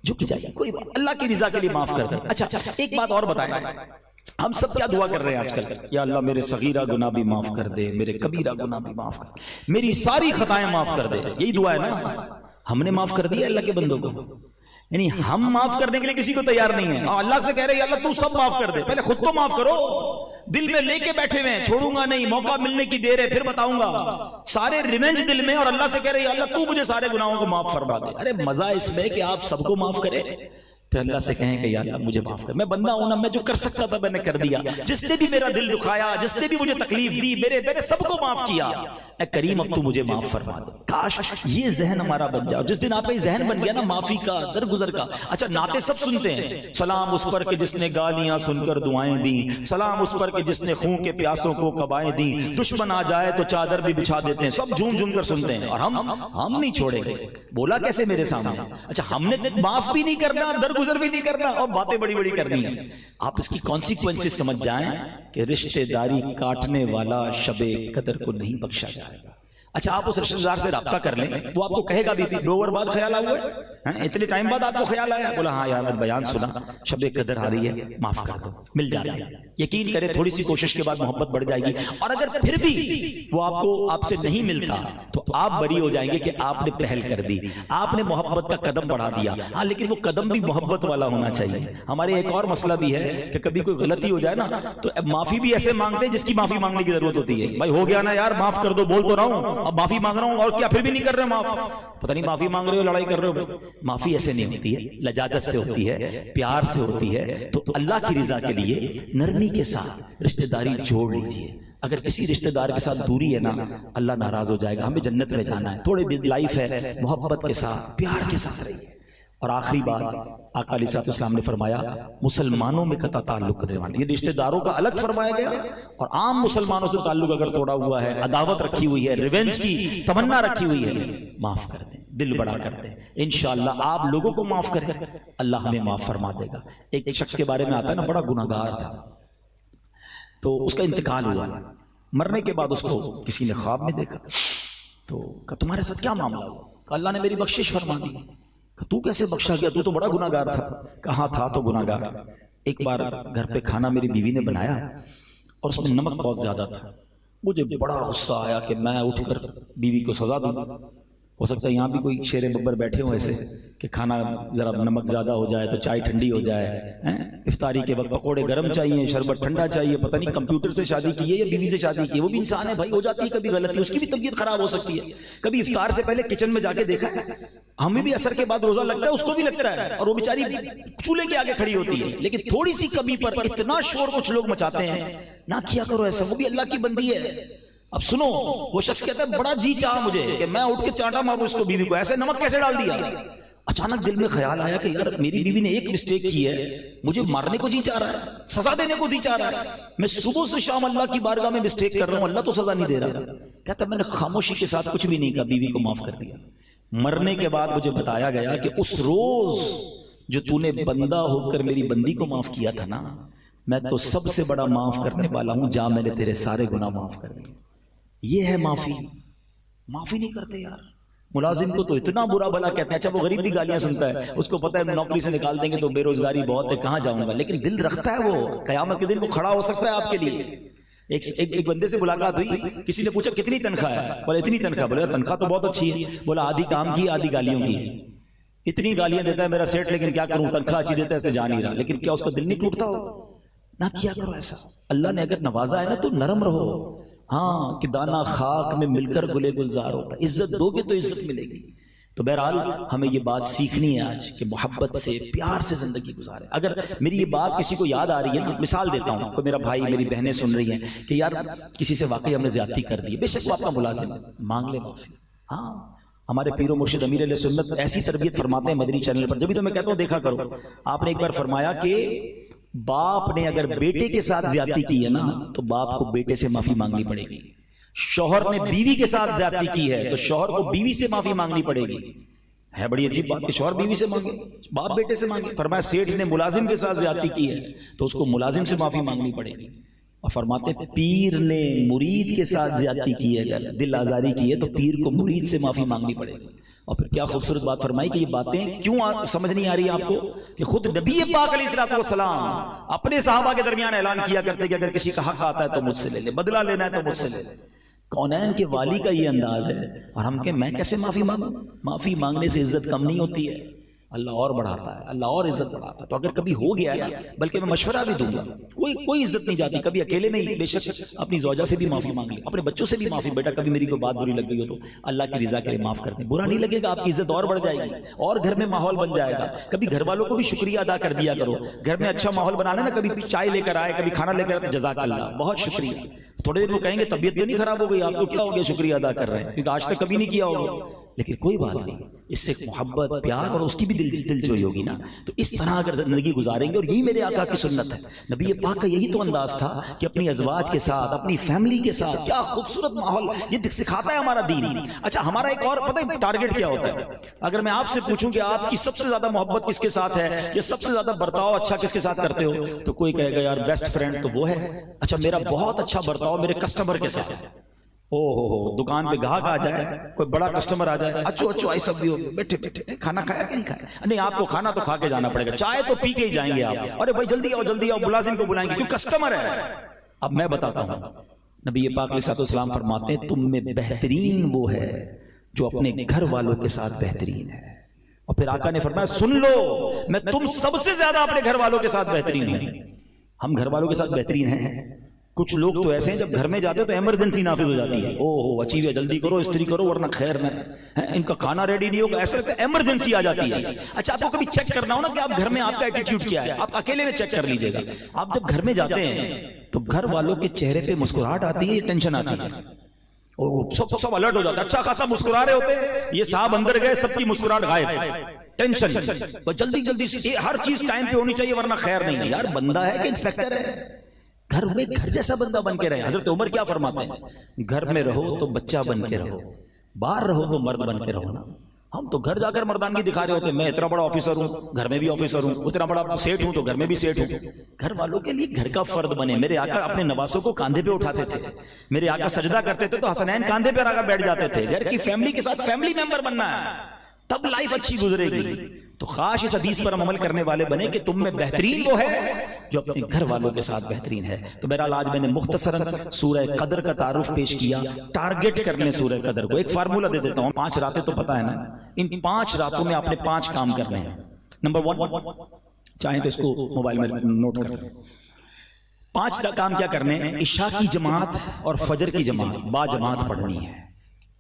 جھک جائے، کوئی بات اللہ کی رضا کے لیے معاف کر دیں۔ اچھا ایک بات اور بتائیں، ہم سب کیا دعا کر رہے ہیں آج کل؟ یا اللہ میرے صغیرہ گناہ بھی معاف کر دے، میرے کبیرہ گناہ بھی معاف کر دے، میری ساری خطائیں معاف کر دے۔ یہی دعا ہے نا؟ ہم نے معاف کر دیا اللہ کے بندوں کو، یعنی ہم معاف کرنے کے لیے کسی کو تیار نہیں ہے۔ اللہ سے کہہ رہے ہیں اللہ تو سب معاف کر دے، پہلے خود تو معاف کرو۔ دل میں لے کے بیٹھے ہوئے ہیں، چھوڑوں گا نہیں، موقع ملنے کی دیر ہے پھر بتاؤں گا، سارے ریونج دل میں، اور اللہ سے کہہ رہے ہیں اللہ تو مجھے سارے گناہوں کو معاف فرما دے۔ ارے مزہ اس میں کہ آپ سب کو معاف کرے، پھر اللہ سے کہیں کہ یا اللہ مجھے معاف کر، میں بندہ ہوں نا، میں جو کر سکتا تھا میں نے کر دیا، جس نے بھی میرا دل دکھایا، جس نے بھی مجھے تکلیف دی، میرے سب کو معاف کیا، اے کریم اب تو مجھے معاف فرما دے۔ کاش یہ ذہن ہمارا بن جائے، اور جس دن آپ کا یہ ذہن بن گیا نا معافی کا، درگزر کا۔ اچھا نعتیں سب سنتے ہیں، سلام اس پر کہ جس نے گالیاں سن کر دعائیں دیں، سلام اس پر کہ جس نے خون کے پیاسوں کو قبائیں دیں، دشمن آ جائے تو چادر بھی بچھا دیتے ہیں، سب جھوم جھوم کر سنتے ہیں، اور ہم نہیں چھوڑیں گے۔ بولا کیسے میرے سامنے؟ اچھا ہم نے معاف بھی نہیں کرنا، درگزر بھی نہیں کرنا، اور باتیں بڑی بڑی کرنی ہیں۔ آپ اس کی کانسیکوینسز سمجھ جائیں کہ رشتہ داری کاٹنے والا شب قدر کو نہیں بخشا جائے گا۔ اچھا آپ اس رشتہ دار سے رابطہ کر لیں، وہ آپ کو کہے گا بھی 2 اوور بعد خیال آیا ہے، اتنے ٹائم بعد آپ کو خیال آیا، بولا ہاں یار میں بیان سنا، شب قدر آ رہی ہے، معاف کر دو، مل جا رہا ہے۔ یقین کرے تھوڑی سی کوشش کے بعد محبت بڑھ جائے گی، اور اگر پھر بھی وہ آپ سے نہیں ملتا تو آپ بری ہو جائیں گے کہ آپ نے پہل کر دی، آپ نے محبت کا قدم بڑھا دیا۔ ہاں لیکن وہ قدم بھی محبت والا ہونا چاہیے۔ ہمارے ایک اور مسئلہ بھی ہے کہ کبھی کوئی غلطی ہو جائے نا تو معافی بھی ایسے مانگتے ہیں جس کی معافی مانگنے کی ضرورت ہوتی ہے۔ بھائی ہو گیا نا یار معاف کر دو، بول تو رہا ہوں، اب معافی مانگ رہا ہوں، اور کیا پھر بھی نہیں کر رہے معاف؟ پتہ نہیں معافی مانگ رہے ہو لڑائی کر رہے ہو۔ معافی ایسے نہیں ہوتی ہے، لجاجت سے ہوتی ہے، پیار سے ہوتی ہے۔ تو اللہ کی رضا کے لیے نرمی کے ساتھ رشتہ داری جوڑ لیجئے۔ اگر کسی رشتہ دار کے ساتھ دوری ہے نا اللہ ناراض ہو جائے گا۔ ہمیں جنت میں جانا ہے، تھوڑی دن لائف ہے، محبت کے ساتھ پیار کے ساتھ رہیے۔ اور آخری بات آقا علیہ السلام نے فرمایا مسلمانوں میں قطع تعلق کرنے والے، یہ رشتہ داروں کا الگ فرمایا گیا، اور عام مسلمانوں سے تعلق اگر توڑا ہوا ہے، عداوت رکھی ہوئی ہے، ریونج کی تمنا رکھی ہوئی ہے، معاف کر دیں، دل بڑا کر دیں۔ انشاءاللہ آپ لوگوں کو معاف کریں، اللہ ہمیں معاف فرما دے گا۔ ایک شخص کے بارے میں آتا ہے نا، بڑا گناہگار تھا، تو اس کا انتقال ہوا، مرنے کے بعد اس کو کسی نے خواب میں دیکھا، تو کہا تمہارے ساتھ کیا معاملہ ہوا؟ کہا اللہ نے میری بخشش فرما دی۔ کہ تو کیسے بخشا گیا؟ تو بڑا گناہگار تھا۔ کہاں تھا تو گناہگار۔ ایک بار گھر پہ کھانا میری بیوی نے بنایا اور اس میں نمک بہت زیادہ تھا، مجھے بڑا غصہ آیا کہ میں اٹھ کر بیوی کو سزا دوں۔ ہو سکتا ہے یہاں بھی کوئی شیر ببر بیٹھے ہوں ایسے کہ کھانا ذرا نمک زیادہ ہو جائے تو چائے ٹھنڈی ہو جائے، افطاری کے وقت پکوڑے گرم چاہیے، شربت ٹھنڈا چاہیے، پتہ نہیں کمپیوٹر سے شادی کی ہے یا بیوی سے شادی کی ہے، وہ بھی انسان ہے بھائی، ہو جاتی ہے کبھی غلطی، اس کی بھی طبیعت خراب ہو سکتی ہے۔ کبھی افطار سے پہلے کچن میں جا کے دیکھا ہے، ہمیں بھی اثر کے بعد روزہ لگتا ہے، اس کو بھی لگتا ہے، اور وہ بیچاری چولہے کے آگے کھڑی ہوتی ہے، لیکن تھوڑی سی کمی پر اتنا شور کچھ لوگ مچاتے ہیں۔ نہ کیا کرو ایسا، وہ بھی اللہ کی بندی ہے۔ اب سنو، وہ شخص کہتا ہے بڑا جی چاہا مجھے کہ میں اٹھ کے چانٹا ماروں اس کو، بیوی کو، ایسے نمک کیسے ڈال دیا؟ اچانک دل میں خیال آیا کہ یار میری بیوی نے ایک مسٹیک کی ہے، مجھے مارنے کو جی چاہ رہا ہے، سزا دینے کو جی چاہ رہا ہے، میں صبح سے شام اللہ کی بارگاہ میں مسٹیک کر رہا ہوں، اللہ تو سزا نہیں دے رہا۔ کہتا میں نے خاموشی کے ساتھ کچھ بھی نہیں کہا، بیوی کو معاف کر دیا۔ مرنے کے بعد مجھے بتایا گیا کہ اس روز جو تو نے بندہ ہو کر میری بندی کو معاف کیا تھا نا، میں تو سب سے بڑا معاف کرنے والا ہوں، جا میں نے تیرے سارے گناہ معاف کر دیے۔ یہ ہے معافی۔ معافی نہیں کرتے یار، ملازم کو تو اتنا برا بھلا کہتے ہیں، اچھا وہ غریب بھی گالیاں سنتا ہے، اس کو پتہ ہے نوکری سے نکال دیں گے تو بے روزگاری بہت ہے، کہاں جاؤں گا، لیکن دل رکھتا ہے، وہ قیامت کے دن وہ کھڑا ہو سکتا ہے آپ کے لیے۔ ایک بندے سے ملاقات ہوئی، کسی نے پوچھا کتنی تنخواہ ہے؟ بولا اتنی تنخواہ۔ بولا تنخواہ تو بہت اچھی ہے۔ بولا آدھی کام کی آدھی گالیوں کی ہے۔ اتنی گالیاں دیتا ہے میرا سیٹ، لیکن کیا کروں، تنخواہ اچھی دیتا ہے، اس نے جا نہیں رہا، لیکن کیا اس کا دل نہیں ٹوٹتا ہو؟ نہ کیا کرو ایسا۔ اللہ نے اگر نوازا ہے نا تو نرم رہو، ہاں کہ دانا خاک میں مل کر گلے گلزار ہوتا ہے، عزت دو گے تو عزت ملے گی۔ تو بہرحال ہمیں یہ بات سیکھنی ہے آج کہ محبت سے پیار سے زندگی گزارے۔ اگر میری یہ بات کسی کو یاد آ رہی ہے نا، مثال دیتا ہوں، کوئی میرا بھائی میری بہنیں سن رہی ہیں کہ یار کسی سے واقعی ہم نے زیادتی کر دی، بے شک وہ آپ کا ملازم ہے، مانگ لے معافی۔ ہاں ہمارے پیر و مرشد امیر علیہ سنت ایسی تربیت فرماتے ہیں مدنی چینل پر، جبھی تو میں کہتا ہوں دیکھا کرو۔ آپ نے ایک بار فرمایا کہ باپ نے اگر بیٹے کے ساتھ زیادتی کی ہے نا تو باپ کو بیٹے سے معافی مانگنی پڑے گی، شوہر نے بیوی کے ساتھ زیادتی کی ہے تو شوہر کو بیوی سے معافی مانگنی پڑے گی۔ ہے بڑی عجیب بات کہ شوہر بیوی سے مانگے، باپ بیٹے سے مانگے۔ فرمایا سیٹھ نے ملازم کے ساتھ زیادتی کی ہے تو اس کو ملازم سے معافی مانگنی پڑے گی۔ اور فرماتے پیر نے مرید کے ساتھ زیادتی کی ہے، اگر دل آزاری کی ہے تو پیر کو مرید سے معافی مانگنی پڑے گی۔ اور پھر کیا خوبصورت بات فرمائی کہ یہ باتیں کیوں سمجھ نہیں آ رہی آپ کو، کہ خود نبی پاک علیہ الصلوۃ والسلام اپنے صحابہ کے درمیان اعلان کیا کرتے کہ اگر کسی کا حق آتا ہے تو مجھ سے لے لے، بدلہ لینا ہے تو مجھ سے لے لے۔ کونین کے والی کا یہ انداز ہے، اور ہم کہ میں کیسے معافی مانگوں؟ معافی مانگنے سے عزت کم نہیں ہوتی ہے۔ اللہ اور بڑھاتا ہے، اللہ اور عزت بڑھاتا ہے. تو اگر کبھی ہو گیا نا، بلکہ میں مشورہ بھی دوں گا، کوئی عزت نہیں جاتی. کبھی اکیلے میں ہی بے شک اپنی زوجہ سے بھی معافی مانگ لی، اپنے بچوں سے بھی معافی، بیٹا کبھی میری کوئی بات بری لگ گئی ہو تو اللہ کی رضا کے لیے معاف کر دیں. برا نہیں لگے گا، آپ کی عزت اور بڑھ جائے گی اور گھر میں ماحول بن جائے گا. کبھی گھر والوں کو بھی شکریہ ادا کر دیا کرو. گھر میں اچھا ماحول بنانا نا، کبھی چائے لے کر آئے، کبھی کھانا لے کر آئے، جزاک اللہ، بہت شکریہ. تھوڑے دن وہ کہیں گے طبیعت تو نہیں خراب ہو گئی آپ کو، کیا ہو گیا شکریہ ادا کر رہے ہیں، کیونکہ آج تک کبھی نہیں کیا ہوگا. لیکن کوئی بات نہیں، اس سے محبت، پیار اور اس کی بھی دلجوئی ہوگی نا. تو اس طرح اگر زندگی گزاریں گے، اور یہی میرے آقا کی سنت ہے. نبی پاک کا یہی تو انداز تھا کہ اپنی ازواج کے ساتھ، اپنی فیملی کے ساتھ کیا خوبصورت ماحول یہ سکھاتا ہے ہمارا دین. اچھا ہمارا ایک اور پتہ ہے ٹارگٹ کیا ہوتا ہے؟ اگر میں آپ سے پوچھوں کہ آپ کی سب سے زیادہ محبت کس کے ساتھ ہے، یا سب سے زیادہ برتاؤ اچھا کس کے ساتھ کرتے ہو، تو کوئی کہے گا یار بیسٹ فرینڈ تو وہ ہے. اچھا میرا بہت اچھا برتاؤ میرے کسٹمر کے ساتھ. او ہو دکان پہ گاہک آ جائے، کوئی بڑا کسٹمر آ جائے، اچھو آئی سب بھی ہو، بیٹھے کھانا کھایا کہ نہیں کھایا؟ نہیں آپ کو کھانا تو کھا کے جانا پڑے گا، چائے تو پی کے ہی جائیں گے آپ. ارے بھائی جلدی آؤ، ملازم کو بلائیں گے کیوں کسٹمر ہے. اب میں بتاتا ہوں، نبی پاک علیہ السلام فرماتے ہیں تم میں بہترین وہ ہے جو اپنے گھر والوں کے ساتھ بہترین ہے. اور پھر آقا نے فرمایا سن لو، میں تم سب سے زیادہ اپنے گھر والوں کے ساتھ بہترین ہوں. ہم گھر والوں کے ساتھ بہترین ہیں. کچھ لوگ تو ایسے ہیں جب گھر میں جاتے تو ایمرجنسی نافذ ہو جاتی ہے، او ہو اچیو جلدی کرو، استری کرو ورنہ خیر نہ، ان کا کھانا ریڈی نہیں ہوگا، ایسا لگتا ہے ایمرجنسی آ جاتی ہے. اچھا آپ کو کبھی چیک کرنا ہو نا کہ آپ گھر میں آپ کا ایٹیٹیوڈ کیا ہے، آپ اکیلے میں چیک کر لیجئے گا. آپ جب گھر میں جاتے ہیں تو گھر والوں کے چہرے پہ مسکراہٹ آتی ہے، ٹینشن آتی ہے، اور سب الرٹ ہو جاتا ہے. اچھا خاصا مسکرا رہے ہوتے ہیں، یہ صاحب اندر گئے سب کی مسکراہٹ غائب، ٹینشن. جلدی ہر چیز ٹائم پہ ہونی چاہیے ورنہ خیر نہیں ہے. یار بندہ ہے کہ انسپیکٹر ہے؟ گھر میں گھر جیسا بندہ بن کے رہے. حضرت عمر کیا فرماتے ہیں؟ گھر میں رہو تو بچہ بن کے رہو، باہر رہو تو مرد بن کے رہو نا. ہم تو گھر جا کر مردانگی دکھا رہے ہوتے ہیں، میں اتنا بڑا آفیسر ہوں گھر میں بھی آفیسر ہوں، اتنا بڑا سیٹ ہوں تو گھر میں بھی سیٹ ہوں. گھر والوں کے لیے گھر کا فرد بنے. میرے آقا اپنے نواسوں کو کاندھے پہ اٹھاتے تھے، میرے آقا سجدہ کرتے تھے تو حسنین کاندھے پہ آ کر بیٹھ جاتے تھے. گھر کی فیملی کے ساتھ فیملی ممبر بننا ہے، تب لائف اچھی گزرے گی. تو خاص اس حدیث پر ہم عمل کرنے والے بنے کہ تم میں بہترین وہ ہے جو اپنے گھر والوں کے ساتھ بہترین ہے. تو بہرحال آج میں نے مختصراً سورہ قدر کا تعارف پیش کیا. ٹارگٹ کر لیں سورہ قدر کو. ایک فارمولہ دے دیتا ہوں، 5 راتیں تو پتہ ہے نا، ان 5 راتوں میں آپ نے 5 کام کرنے ہیں. نمبر 1 چاہیں تو اس کو موبائل میں نوٹ کر لیں. 5 کام کیا کرنے ہیں؟ عشاء کی جماعت اور فجر کی جماعت با جماعت پڑھنی ہے.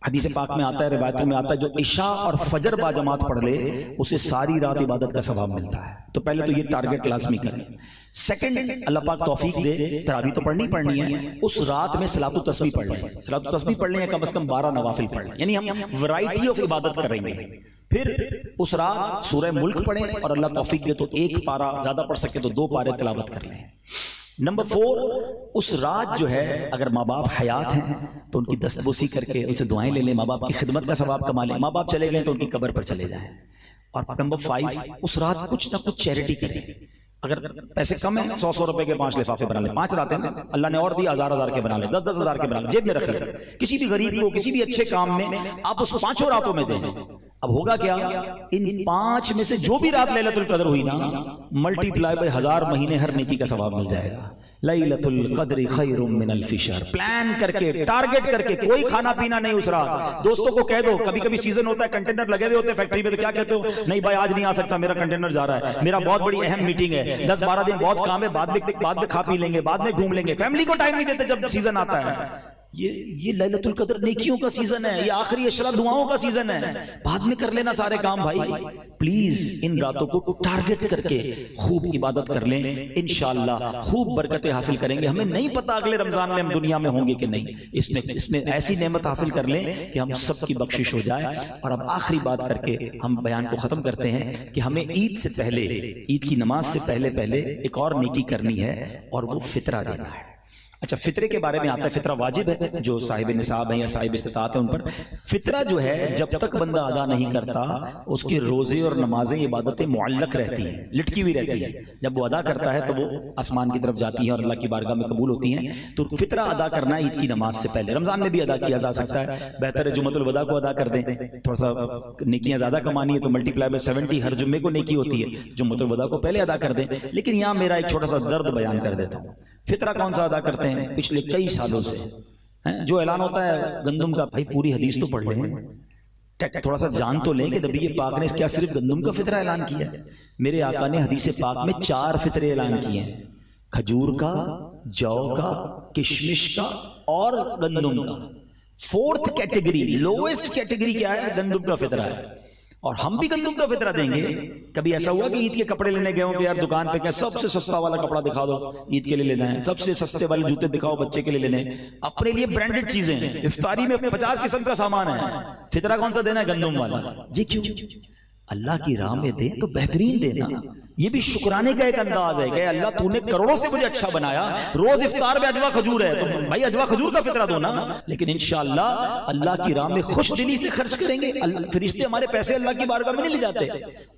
حدیث پاک میں آتا ہے، روایتوں میں آتا ہے جو عشاء اور فجر با جماعت پڑھ لے اسے ساری رات عبادت کا ثواب ملتا ہے. تو پہلے تو یہ ٹارگٹ لازمی کریں. سیکنڈ، اللہ پاک توفیق دے، تراویح تو پڑھنی ہے، اس رات میں صلاۃ التسبیح پڑھ لیں. صلاۃ التسبیح پڑھ لیں یا کم از کم 12 نوافل پڑھ لیں، یعنی ہم ورائٹی آف عبادت کریں گے. پھر اس رات سورہ ملک پڑھیں اور اللہ توفیق دے تو 1 پارہ، زیادہ پڑھ سکے تو 2 پارے تلاوت کر لیں. نمبر 4، اس رات جو ہے اگر ماں باپ حیات ہیں تو ان کی دستبوسی کر کے ان سے دعائیں لے لیں، ماں باپ کی خدمت کا ثواب کما لیں. ماں باپ چلے گئے تو ان کی قبر پر چلے جائیں. اور نمبر 5، اس رات کچھ نہ کچھ چیریٹی کریں. اگر پیسے کم ہیں 100 روپے کے 5 لفافے بنا لیں. 5 راتیں ہیں، اللہ نے اور دی 1000 کے بنا لیں، 10 ہزار کے بنا لیں، جیب میں رکھ لیں. کسی بھی غریب کو کسی بھی اچھے کام میں آپ اس 5 راتوں میں دیں. اب ہوگا کیا؟ ان 5 میں سے جو بھی رات لیلۃ القدر ہوئی نا، ملٹی پلائی بائی 1000 مہینے ہر نیکی کا ثواب مل جائے گا. لیلۃ القدر خیر من الف شہر. پلان کر کے، ٹارگٹ کر کے، کوئی کھانا پینا نہیں اس رات. دوستوں کو کہہ دو، کبھی کبھی سیزن ہوتا ہے کنٹینر لگے ہوئے ہوتے ہیں فیکٹری میں، تو کیا کہتے ہو؟ نہیں بھائی آج نہیں آ سکتا، میرا کنٹینر جا رہا ہے، میرا بہت بڑی اہم میٹنگ ہے، 10-12 دن بہت کام ہے، بعد میں کھا پی لیں گے، بعد میں گھوم لیں گے. فیملی کو ٹائم نہیں دیتے جب سیزن آتا ہے. یہ لیلۃ القدر نیکیوں کا سیزن ہے، یہ آخری عشرہ دعاؤں کا سیزن ہے. بعد میں کر لینا سارے کام. بھائی پلیز ان راتوں کو ٹارگٹ کر کے خوب عبادت کر لیں، انشاءاللہ خوب برکتیں حاصل کریں گے. ہمیں نہیں پتا اگلے رمضان میں ہم دنیا میں ہوں گے کہ نہیں. اس میں ایسی نعمت حاصل کر لیں کہ ہم سب کی بخشش ہو جائے. اور اب آخری بات کر کے ہم بیان کو ختم کرتے ہیں کہ ہمیں عید سے پہلے، عید کی نماز سے پہلے ایک اور نیکی کرنی ہے، اور وہ فطرہ دینا ہے. اچھا فطرے کے بارے میں آتا ہے، فطرہ واجب ہے جو صاحب نصاب ہیں یا صاحب استطاعت ہیں ان پر. فطرہ جو ہے جب تک بندہ ادا نہیں کرتا اس کے روزے اور نمازیں عبادتیں معلق رہتی ہیں، لٹکی ہوئی رہتی ہے. جب وہ ادا کرتا ہے تو وہ آسمان کی طرف جاتی ہیں اور اللہ کی بارگاہ میں قبول ہوتی ہیں. تو فطرہ ادا کرنا عید کی نماز سے پہلے، رمضان میں بھی ادا کیا جا سکتا ہے. بہتر ہے جمعۃ الوداع کو ادا کر دیں، تھوڑا سا نیکیاں زیادہ کمانی ہے تو ملٹی پلائی بائی 70 ہر جمعے کو نیکی ہوتی ہے. جمعۃ الوداع کو پہلے ادا کر دیں. لیکن یہاں میرا ایک چھوٹا سا درد بیان کر دیتا ہوں. فطرہ کون سا ادا کرتے ہیں؟ پچھلے کئی سالوں سے جو اعلان ہوتا ہے گندم کا، بھائی پوری حدیث تو پڑھ لیں. تھوڑا سا جان تو لیں کہ نبی پاک نے کیا صرف گندم کا فطرہ اعلان کیا ہے؟ میرے آقا نے حدیث پاک میں 4 فطرے اعلان کیے ہیں، کھجور کا، جو کا، کشمش کا اور گندم کا۔ 4th کیٹیگری، لوئسٹ کیٹیگری کیا ہے؟ گندم کا فطرہ ہے۔ اور ہم بھی گندم کا فطرہ دیں گے۔ کبھی ایسا ہوا کہ عید کے کپڑے لینے گئے ہوں کہ یار دکان پہ کیا سب سے سستا والا کپڑا دکھا دو، عید کے لیے لینا ہے، سب سے سستے والے جوتے دکھاؤ بچے کے لیے لینے ہیں، اپنے لیے برانڈڈ چیزیں ہیں، افطاری میں 50 قسم کا سامان ہے، فطرہ کون سا دینا ہے؟ گندم والا۔ یہ کیوں؟ اللہ کی راہ میں دیں تو بہترین دینا۔ یہ بھی شکرانے کا ایک انداز ہے کہ اللہ تو نے کروڑوں سے مجھے اچھا بنایا، روز افطار میں اجوا کھجور ہے تو بھائی اجوا کھجور کا فطرہ دو نا۔ لیکن انشاءاللہ اللہ کی راہ میں خوش دلی سے خرچ کریں گے، فرشتے ہمارے پیسے اللہ کی بارگاہ میں نہیں لے جاتے،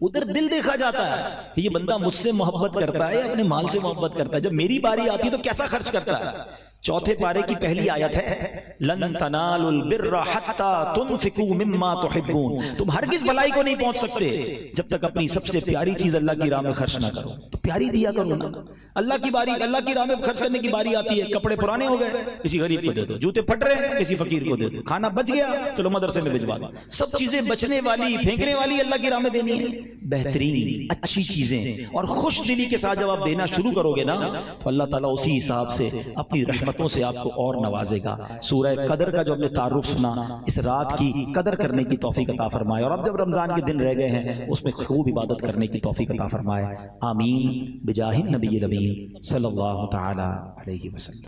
ادھر دل دیکھا جاتا ہے کہ یہ بندہ مجھ سے محبت کرتا ہے، اپنے مال سے محبت کرتا ہے، جب میری باری آتی ہے تو کیسا خرچ کرتا ہے۔ 4 پارے کی پہلی آیت ہے لن تنالوا البر حتى تنفقوا مما تحبون، تم ہرگز بھلائی کو نہیں پہنچ سکتے جب تک اپنی سب سے پیاری چیز اللہ کی راہ میں خرچ نہ کرو۔ تو پیاری دیا کرو نا۔ اللہ کی باری، اللہ کی راہ میں خرچ کرنے کی باری آتی ہے، کپڑے پرانے ہو گئے کسی غریب کو دے دو، جوتے پھٹ رہے ہیں کسی فقیر کو دے دو، کھانا بچ گیا چلو مدرسے میں بھجوا دو۔ سب چیزیں بچنے والی پھینکنے والی اللہ کی راہ میں دینی ہے، بہترین اچھی چیزیں، اور خوش دلی کے ساتھ جب آپ دینا شروع کرو گے نا تو اللہ تعالیٰ اسی حساب سے اپنی رحمتوں سے آپ کو اور نوازے گا۔ سورہ قدر کا جو ہم نے تعارف سنا، اس رات کی قدر کرنے کی توفیق عطا فرمائے، اور اب جب رمضان کے دن رہ گئے ہیں اس میں خوب عبادت کرنے کی توفیق عطا فرمائے۔ آمین بجاہ النبی الامین صلی اللہ تعالی علیہ وسلم۔